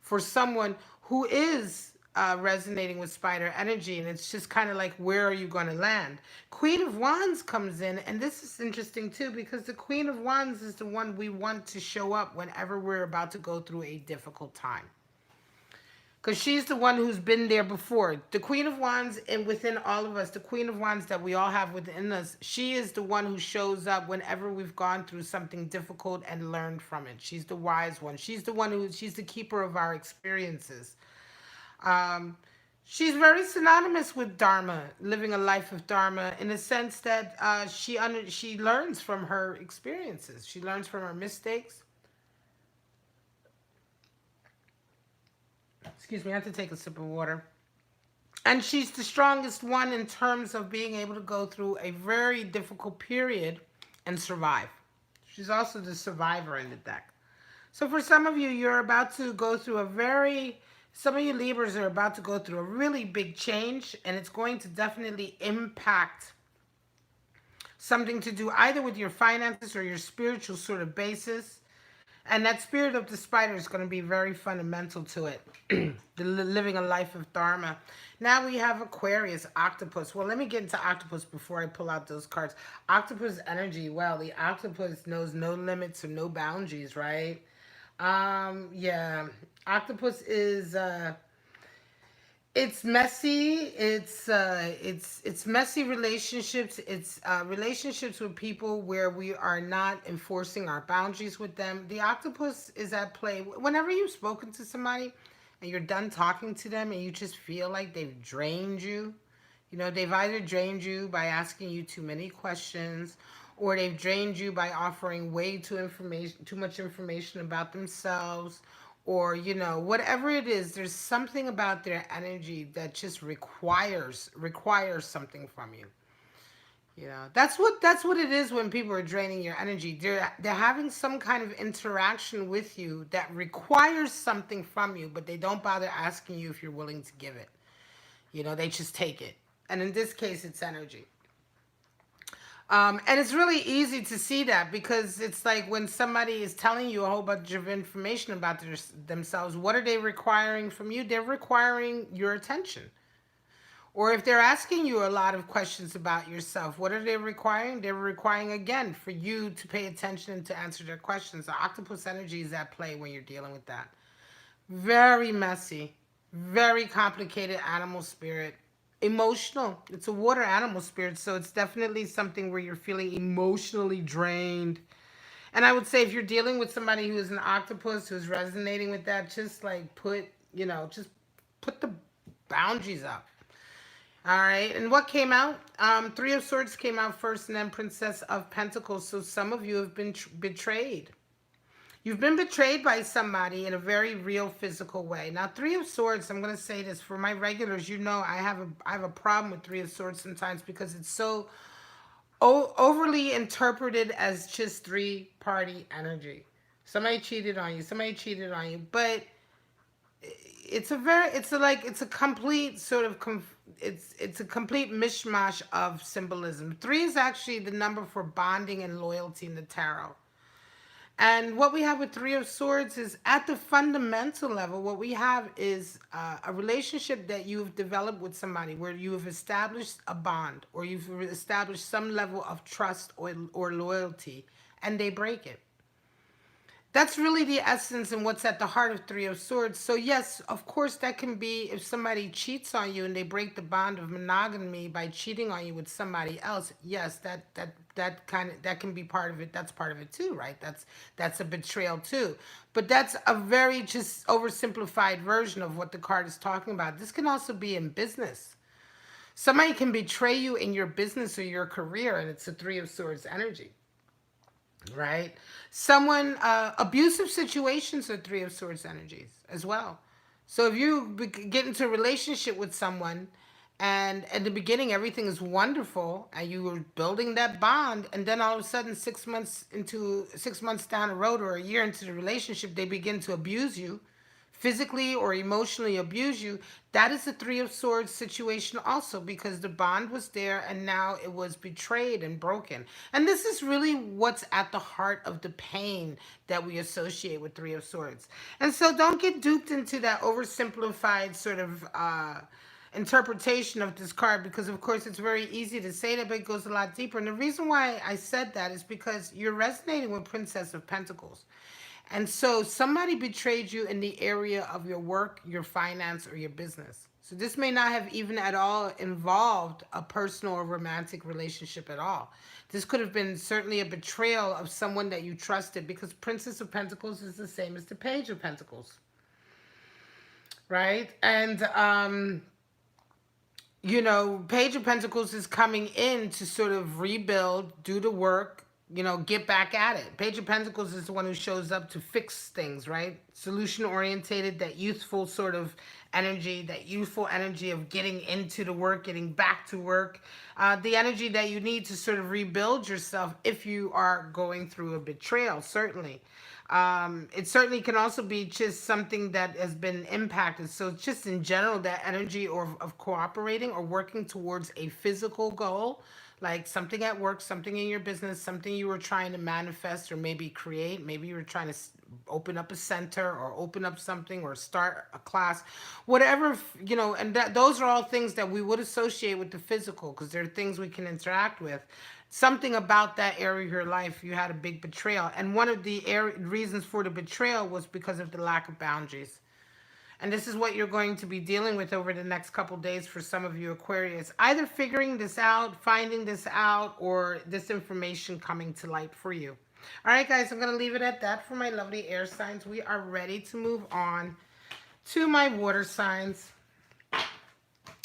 for someone who is resonating with spider energy, and it's just kind of like, where are you going to land? Queen of Wands comes in, and this is interesting too, because the Queen of Wands is the one we want to show up whenever we're about to go through a difficult time, because she's the one who's been there before. The Queen of Wands, and within all of us, the Queen of Wands that we all have within us, she is the one who shows up whenever we've gone through something difficult and learned from it. She's the wise one. She's the one she's the keeper of our experiences. She's very synonymous with Dharma, living a life of Dharma, in the sense that she learns from her experiences. She learns from her mistakes. Excuse me, I have to take a sip of water. And she's the strongest one in terms of being able to go through a very difficult period and survive. She's also the survivor in the deck. So for some of you, you're about to go through some of you Libras are about to go through a really big change, and it's going to definitely impact something to do either with your finances or your spiritual sort of basis. And that spirit of the spider is going to be very fundamental to it. Living a life of Dharma. Now we have Aquarius, octopus. Well, let me get into octopus before I pull out those cards. Octopus energy. Well, the octopus knows no limits or no boundaries, right? Yeah. Octopus is it's messy. It's messy relationships. It's relationships with people where we are not enforcing our boundaries with them. The octopus is at play whenever you've spoken to somebody and you're done talking to them and you just feel like they've drained you. You know, they've either drained you by asking you too many questions, or they've drained you by offering way too much information about themselves, or whatever it is. There's something about their energy that just requires something from you. That's what it is when people are draining your energy. They're having some kind of interaction with you that requires something from you, but they don't bother asking you if you're willing to give it. They just take it. And in this case, it's energy. And it's really easy to see that, because it's like when somebody is telling you a whole bunch of information about themselves, what are they requiring from you? They're requiring your attention. Or if they're asking you a lot of questions about yourself, what are they requiring? They're requiring, again, for you to pay attention and to answer their questions. The octopus energy is at play when you're dealing with that. Very messy, very complicated animal spirit. Emotional. It's a water animal spirit, so it's definitely something where you're feeling emotionally drained. And I would say if you're dealing with somebody who is an octopus, who's resonating with that, just like just put the boundaries up. All right, and what came out? Three of Swords came out first, and then Princess of Pentacles. So some of you have been betrayed. You've been betrayed by somebody in a very real physical way. Now, Three of Swords, I'm going to say this. For my regulars, I have a problem with Three of Swords sometimes, because it's so overly interpreted as just three-party energy. Somebody cheated on you, but it's a complete sort of it's a complete mishmash of symbolism. 3 is actually the number for bonding and loyalty in the tarot. And what we have with Three of Swords is, at the fundamental level, what we have is a relationship that you've developed with somebody, where you have established a bond, or you've established some level of trust or loyalty, and they break it. That's really the essence and what's at the heart of Three of Swords. So yes, of course, that can be if somebody cheats on you and they break the bond of monogamy by cheating on you with somebody else. Yes, that can be part of it. That's part of it too, right? That's a betrayal too. But that's a very just oversimplified version of what the card is talking about. This can also be in business. Somebody can betray you in your business or your career, and it's a Three of Swords energy. Right? Someone, abusive situations are Three of Swords energies as well. So if you get into a relationship with someone, and at the beginning everything is wonderful, and you were building that bond, and then all of a sudden 6 months down the road, or a year into the relationship, they begin to abuse you, physically or emotionally abuse you, that is a Three of Swords situation also, because the bond was there and now it was betrayed and broken. And this is really what's at the heart of the pain that we associate with Three of Swords. And so don't get duped into that oversimplified sort of interpretation of this card, because of course it's very easy to say that, but it goes a lot deeper. And the reason why I said that is because you're resonating with Princess of Pentacles. And so somebody betrayed you in the area of your work, your finance, or your business. So this may not have even at all involved a personal or romantic relationship at all. This could have been certainly a betrayal of someone that you trusted, because Princess of Pentacles is the same as the Page of Pentacles. Right? And, Page of Pentacles is coming in to sort of rebuild, do the work, get back at it. Page of Pentacles is the one who shows up to fix things, right? Solution orientated, that youthful sort of energy, that youthful energy of getting into the work, getting back to work. The energy that you need to sort of rebuild yourself if you are going through a betrayal, certainly. It certainly can also be just something that has been impacted. So just in general, that energy of cooperating or working towards a physical goal, like something at work, something in your business, something you were trying to manifest or maybe create. Maybe you were trying to open up a center or open up something or start a class, whatever, and those are all things that we would associate with the physical, because they're things we can interact with. Something about that area of your life, you had a big betrayal. And one of the reasons for the betrayal was because of the lack of boundaries. And this is what you're going to be dealing with over the next couple days for some of you Aquarius. Either figuring this out, finding this out, or this information coming to light for you. All right, guys, I'm going to leave it at that for my lovely air signs. We are ready to move on to my water signs.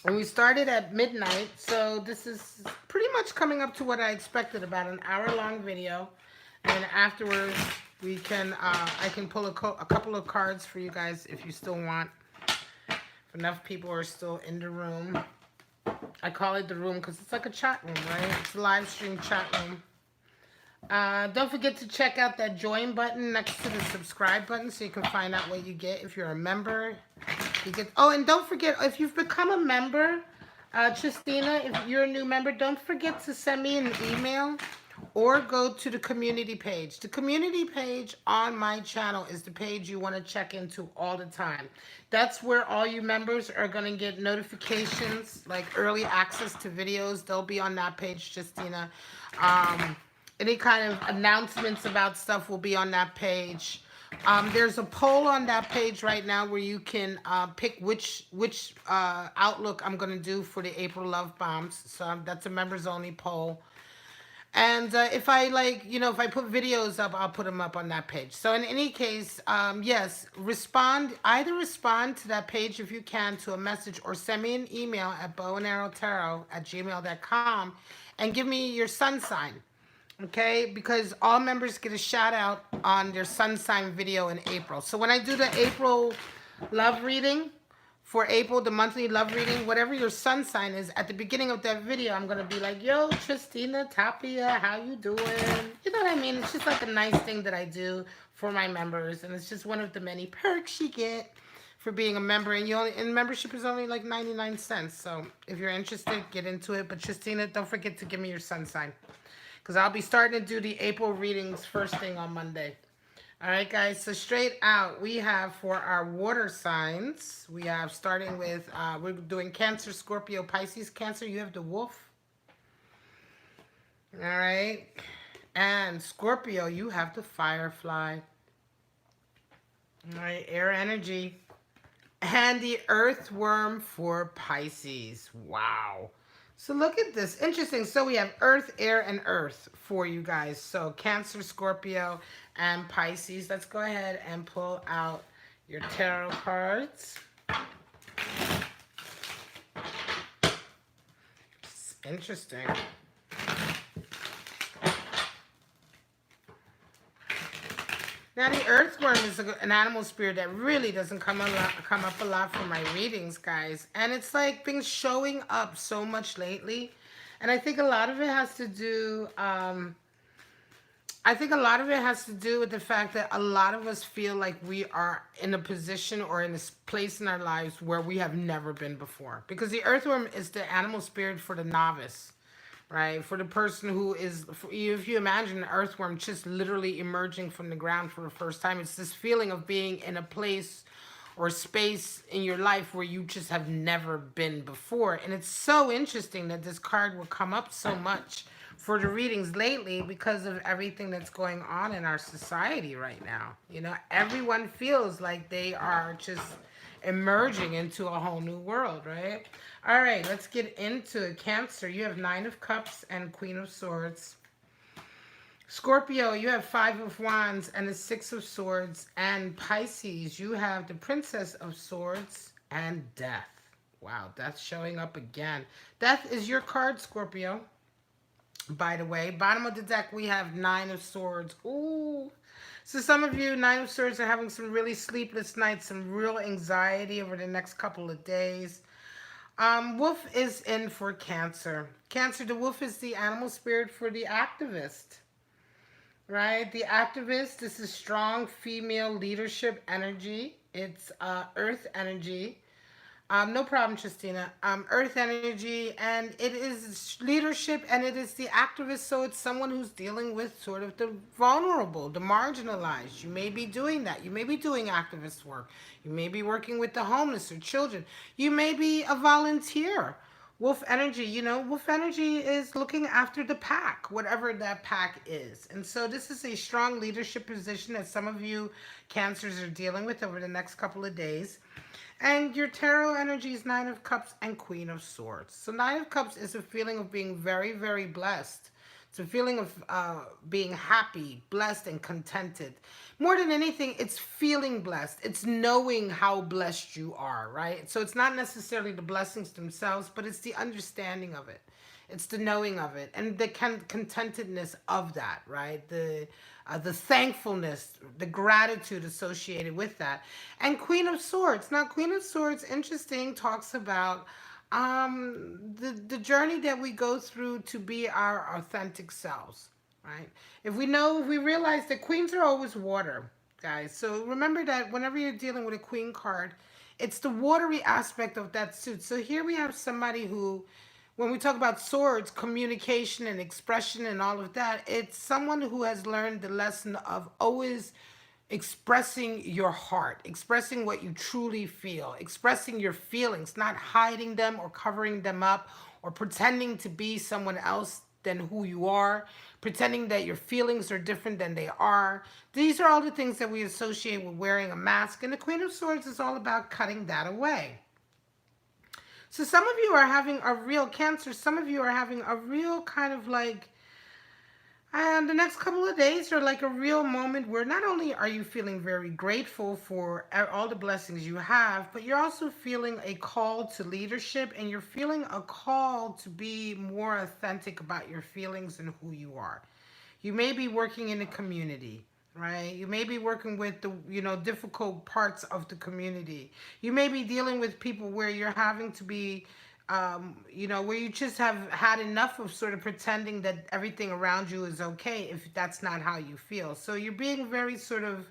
And we started at midnight, so this is pretty much coming up to what I expected, about an hour-long video. And afterwards, we can I can pull a couple of cards for you guys if you still want. If enough people are still in the room. I call it the room because it's like a chat room, right? It's a live stream chat room. Don't forget to check out that join button next to the subscribe button so you can find out what you get if you're a member. You get, oh, and don't forget, if you've become a member, Tristina, if you're a new member, don't forget to send me an email or go to the community page. The community page on my channel is the page you want to check into all the time. That's where all you members are going to get notifications, like early access to videos. They'll be on that page, Justina. Any kind of announcements about stuff will be on that page. There's a poll on that page right now where you can pick which outlook I'm going to do for the April Love Bombs. So that's a members only poll. And if I if I put videos up, I'll put them up on that page. So in any case, yes, either respond to that page if you can to a message, or send me an email at bowandarrowtarot@gmail.com and give me your sun sign. Okay, because all members get a shout out on their sun sign video in April. So when I do the April love reading, for April, the monthly love reading, whatever your sun sign is, at the beginning of that video, I'm going to be like, yo, Tristina, Tapia, how you doing? You know what I mean? It's just like a nice thing that I do for my members. And it's just one of the many perks you get for being a member. And membership is only like 99 cents. So if you're interested, get into it. But Tristina, don't forget to give me your sun sign, because I'll be starting to do the April readings first thing on Monday. All right, guys, so straight out, we have for our water signs, we have starting with, we're doing Cancer, Scorpio, Pisces. Cancer, you have the wolf. All right. And Scorpio, you have the firefly. All right, air energy. And the earthworm for Pisces. Wow. So look at this. Interesting. So we have earth, air, and earth for you guys. So Cancer, Scorpio, and Pisces. Let's go ahead and pull out your tarot cards. It's interesting. Now the earthworm is an animal spirit that really doesn't come up a lot for my readings, guys. And it's like been showing up so much lately. And I think a lot of it has to do, with the fact that a lot of us feel like we are in a position or in a place in our lives where we have never been before. Because the earthworm is the animal spirit for the novice. Right, for the person who is, if you imagine an earthworm just literally emerging from the ground for the first time, it's this feeling of being in a place or space in your life where you just have never been before. And it's so interesting that this card will come up so much for the readings lately because of everything that's going on in our society right now. You know, everyone feels like they are just emerging into a whole new world, right? All right, let's get into it. Cancer, you have 9 of Cups and Queen of Swords. Scorpio, you have 5 of Wands and the 6 of Swords. And Pisces, you have the Princess of Swords and Death. Wow, Death showing up again. Death is your card, Scorpio. By the way, bottom of the deck, we have 9 of Swords. Ooh. So some of you, 9 of Swords, are having some really sleepless nights, some real anxiety over the next couple of days. Wolf is in for Cancer. Cancer, the wolf is the animal spirit for the activist, right? The activist, this is strong female leadership energy. It's earth energy. No problem, Tristina. Earth energy, and it is leadership, and it is the activist, so it's someone who's dealing with sort of the vulnerable, the marginalized. You may be doing that. You may be doing activist work. You may be working with the homeless or children. You may be a volunteer. Wolf energy, you know, wolf energy is looking after the pack, whatever that pack is. And so this is a strong leadership position that some of you Cancers are dealing with over the next couple of days. And your tarot energy is 9 of Cups and Queen of Swords. So 9 of Cups is a feeling of being very, very blessed It's a feeling of being happy, blessed, and contented. More than anything, it's feeling blessed. It's knowing how blessed you are, right? So it's not necessarily the blessings themselves, but it's the understanding of it. It's the knowing of it and the contentedness of that, right? The thankfulness, the gratitude associated with that. And Queen of Swords. Now, Queen of Swords, interesting, talks about the journey that we go through to be our authentic selves, right? If we realize that queens are always water, guys. So remember that whenever you're dealing with a queen card, it's the watery aspect of that suit. So here we have somebody who, when we talk about swords, communication and expression and all of that, it's someone who has learned the lesson of always expressing your heart, expressing what you truly feel, expressing your feelings, not hiding them or covering them up or pretending to be someone else than who you are, pretending that your feelings are different than they are. These are all the things that we associate with wearing a mask, and the Queen of Swords is all about cutting that away. So some of you are having a real Cancer, some of you are having a real kind of like, and the next couple of days are like a real moment where not only are you feeling very grateful for all the blessings you have, but you're also feeling a call to leadership, and you're feeling a call to be more authentic about your feelings and who you are. You may be working in a community, right? You may be working with the, difficult parts of the community. You may be dealing with people where you're having to be where you just have had enough of sort of pretending that everything around you is okay if that's not how you feel. So you're being very sort of,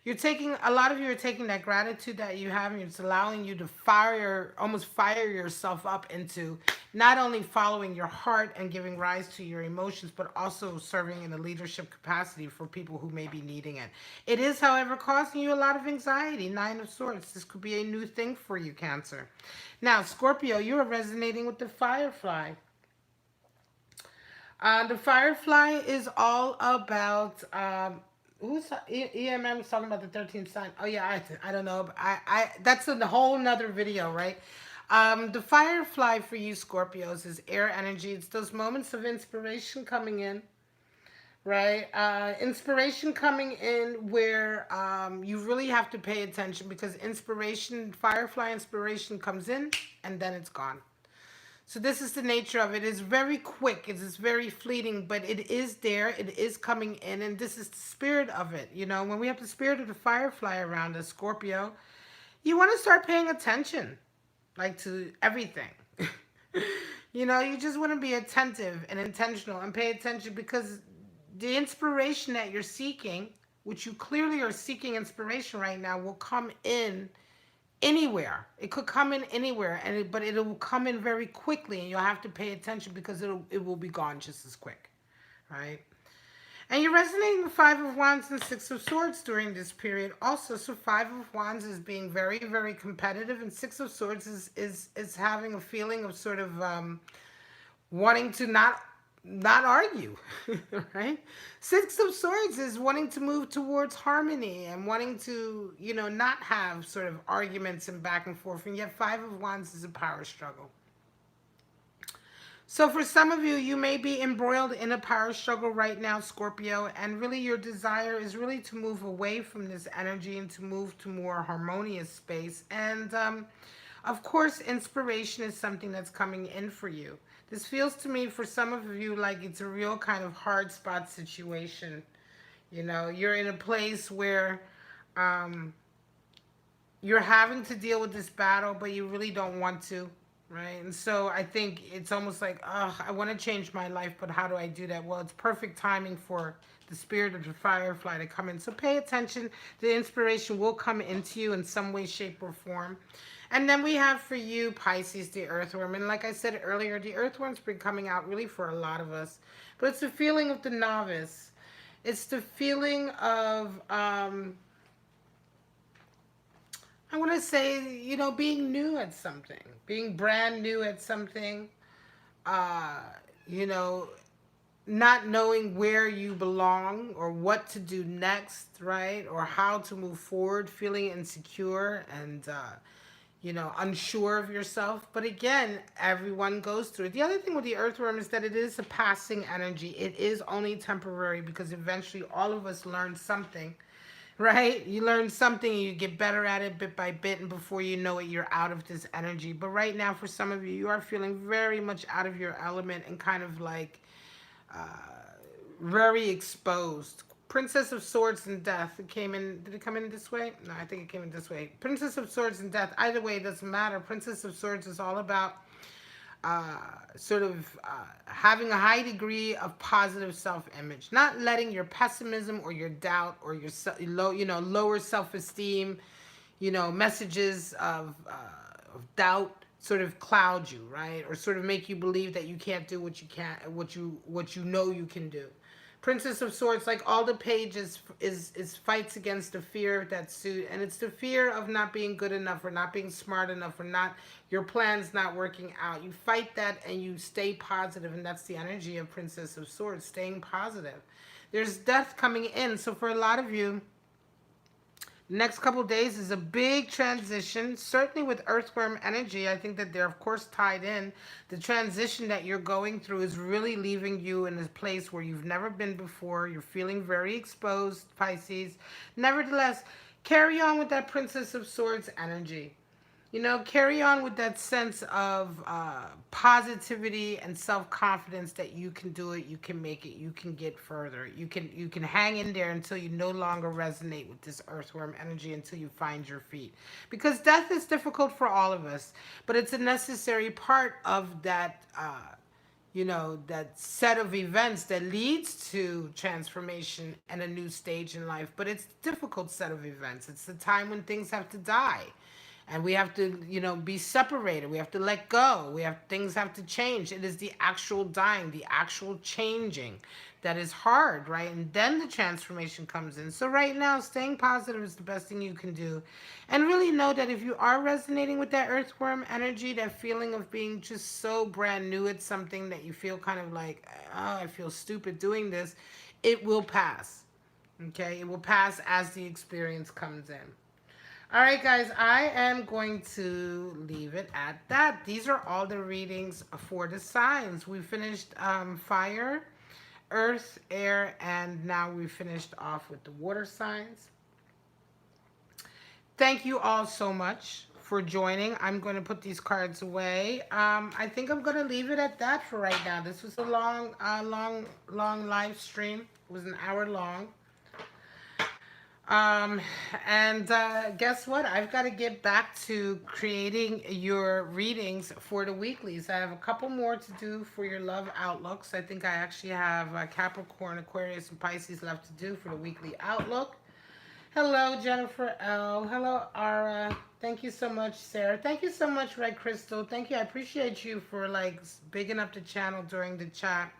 a lot of you are taking that gratitude that you have, and it's allowing you to almost fire yourself up into not only following your heart and giving rise to your emotions, but also serving in a leadership capacity for people who may be needing it. It is, however, causing you a lot of anxiety. Nine of Swords. This could be a new thing for you, Cancer. Now, Scorpio, you are resonating with the Firefly. The Firefly is all about EMM is talking about the 13th sign. Oh yeah, I don't know. I that's a whole nother video, right? The Firefly for you Scorpios is air energy. It's those moments of inspiration coming in, right? Inspiration coming in where you really have to pay attention, because Firefly inspiration comes in and then it's gone. So this is the nature of it. It's very quick. It is very fleeting, but it is there. It is coming in, and this is the spirit of it. When we have the spirit of the Firefly around us, Scorpio, you want to start paying attention, like, to everything. You just want to be attentive and intentional and pay attention, because the inspiration that you're seeking, which you clearly are seeking inspiration right now, will come in anywhere. It could come in anywhere, but it will come in very quickly, and you'll have to pay attention, because it will be gone just as quick, right? And you're resonating with Five of Wands and Six of Swords during this period also. So Five of Wands is being very, very competitive, and Six of Swords is having a feeling of sort of wanting to not argue, right? Six of Swords is wanting to move towards harmony and wanting to, not have sort of arguments and back and forth. And yet Five of Wands is a power struggle. So for some of you, you may be embroiled in a power struggle right now, Scorpio, and really your desire is really to move away from this energy and to move to more harmonious space. And of course, inspiration is something that's coming in for you. This feels to me for some of you like it's a real kind of hard spot situation. You're in a place where you're having to deal with this battle, but you really don't want to, right? And so I think it's almost like, I want to change my life, but how do I do that? Well, it's perfect timing for the spirit of the Firefly to come in. So pay attention. The inspiration will come into you in some way, shape, or form. And then we have for you, Pisces, the earthworm. And like I said earlier, the earthworm's been coming out really for a lot of us. But it's the feeling of the novice. It's the feeling of, I want to say, being new at something. Being brand new at something. Not knowing where you belong or what to do next, right? Or how to move forward, feeling insecure and, you know, unsure of yourself. But again, everyone goes through it. The other thing with the earthworm is that it is a passing energy. It is only temporary because eventually all of us learn something, right? You learn something and you get better at it bit by bit, and before you know it, you're out of this energy. But right now, for some of you, you are feeling very much out of your element and kind of like very exposed. Princess of Swords and Death. It came in. Did it come in this way? No, I think it came in this way. Princess of Swords and Death. Either way, it doesn't matter. Princess of Swords is all about sort of having a high degree of positive self-image, not letting your pessimism or your doubt or your low, you know, lower self-esteem, you know, messages of doubt sort of cloud you, right? Or sort of make you believe that you can't do what you can't, what you know you can do. Princess of Swords, like all the pages, is fights against the fear of that suit, and it's the fear of not being good enough or not being smart enough or not your plans not working out. You fight that and you stay positive, and that's the energy of Princess of Swords, staying positive. There's death coming in, so for a lot of you, next couple days is a big transition, certainly with earthworm energy. I think that they're of course tied in. The transition that you're going through is really leaving you in a place where you've never been before. You're feeling very exposed, Pisces. Nevertheless, carry on with that Princess of Swords energy. You know, carry on with that sense of positivity and self-confidence that you can do it, you can make it, you can get further. You can hang in there until you no longer resonate with this earthworm energy, until you find your feet. Because death is difficult for all of us, but it's a necessary part of that you know, that set of events that leads to transformation and a new stage in life. But it's a difficult set of events. It's the time when things have to die, and we have to, you know, be separated. We have to let go. Things have to change. It is the actual dying, the actual changing that is hard, right? And then the transformation comes in. So right now, staying positive is the best thing you can do. And really know that if you are resonating with that earthworm energy, that feeling of being just so brand new at something that you feel kind of like, oh, I feel stupid doing this, it will pass. Okay? It will pass as the experience comes in. All right, guys, I am going to leave it at that. These are all the readings for the signs. We finished fire, earth, air, and now we finished off with the water signs. Thank you all so much for joining. I'm going to put these cards away. I think I'm going to leave it at that for right now. This was a long live stream. It was an hour long. And guess what? I've got to get back to creating your readings for the weeklies. I have a couple more to do for your love outlooks. I think I actually have Capricorn, Aquarius, and Pisces left to do for the weekly outlook. Hello, Jennifer L. Hello, Ara. Thank you so much, Sarah. Thank you so much, Red Crystal. Thank you. I appreciate you for like bigging up the channel during the chat.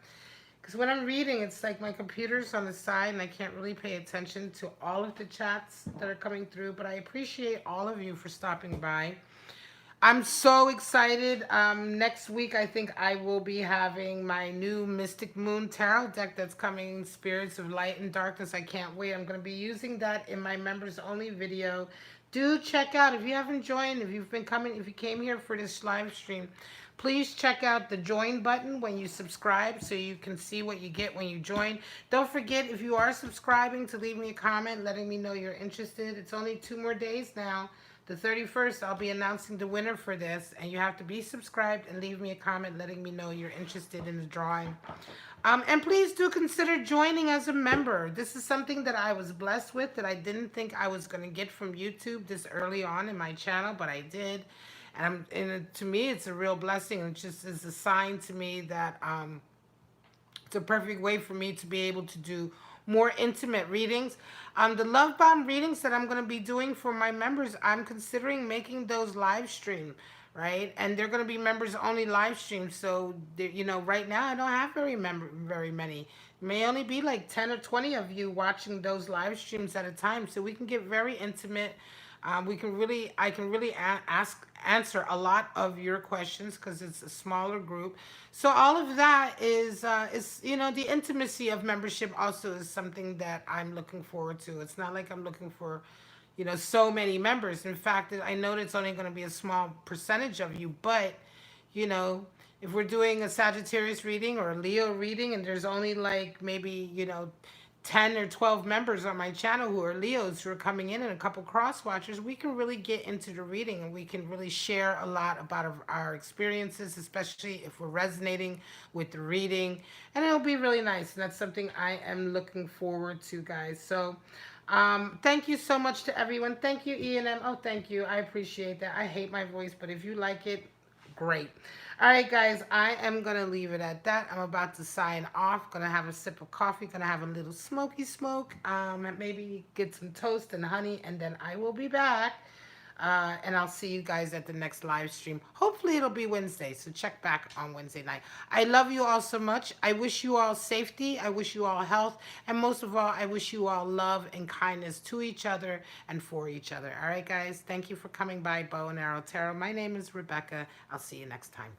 Because when I'm reading, it's like my computer's on the side and I can't really pay attention to all of the chats that are coming through. But I appreciate all of you for stopping by. I'm so excited. Next week, I think I will be having my new Mystic Moon Tarot deck that's coming, Spirits of Light and Darkness. I can't wait. I'm going to be using that in my members only video. Do check out, if you haven't joined, if you've been coming, if you came here for this live stream, please check out the join button when you subscribe so you can see what you get when you join. Don't forget, if you are subscribing, to leave me a comment letting me know you're interested. It's only 2 more days now. The 31st, I'll be announcing the winner for this, and you have to be subscribed and leave me a comment letting me know you're interested in the drawing. And please do consider joining as a member. This is something that I was blessed with that I didn't think I was going to get from YouTube this early on in my channel, but I did. And to me, it's a real blessing. It just is a sign to me that it's a perfect way for me to be able to do more intimate readings. The Love Bomb readings that I'm going to be doing for my members, I'm considering making those live stream, right? And they're going to be members only live streams. So, you know, right now I don't have very many. It may only be like 10 or 20 of you watching those live streams at a time. So we can get very intimate. I can really answer a lot of your questions because it's a smaller group. So all of that is you know, the intimacy of membership also is something that I'm looking forward to. It's not like I'm looking for, you know, so many members. In fact, I know it's only going to be a small percentage of you, but, you know, if we're doing a Sagittarius reading or a Leo reading and there's only like maybe, you know, 10 or 12 members on my channel who are Leos who are coming in and a couple cross watchers, we can really get into the reading and we can really share a lot about our experiences, especially if we're resonating with the reading. And it'll be really nice. And that's something I am looking forward to, guys. So thank you so much to everyone. Thank you, E&M. Oh, thank you. I appreciate that. I hate my voice, but if you like it, great. All right, guys, I am going to leave it at that. I'm about to sign off. Going to have a sip of coffee. Going to have a little smoky smoke. Maybe get some toast and honey, and then I will be back. And I'll see you guys at the next live stream. Hopefully it'll be Wednesday, so check back on Wednesday night. I love you all so much. I wish you all safety. I wish you all health. And most of all, I wish you all love and kindness to each other and for each other. All right, guys? Thank you for coming by Bow and Arrow Tarot. My name is Rebecca. I'll see you next time.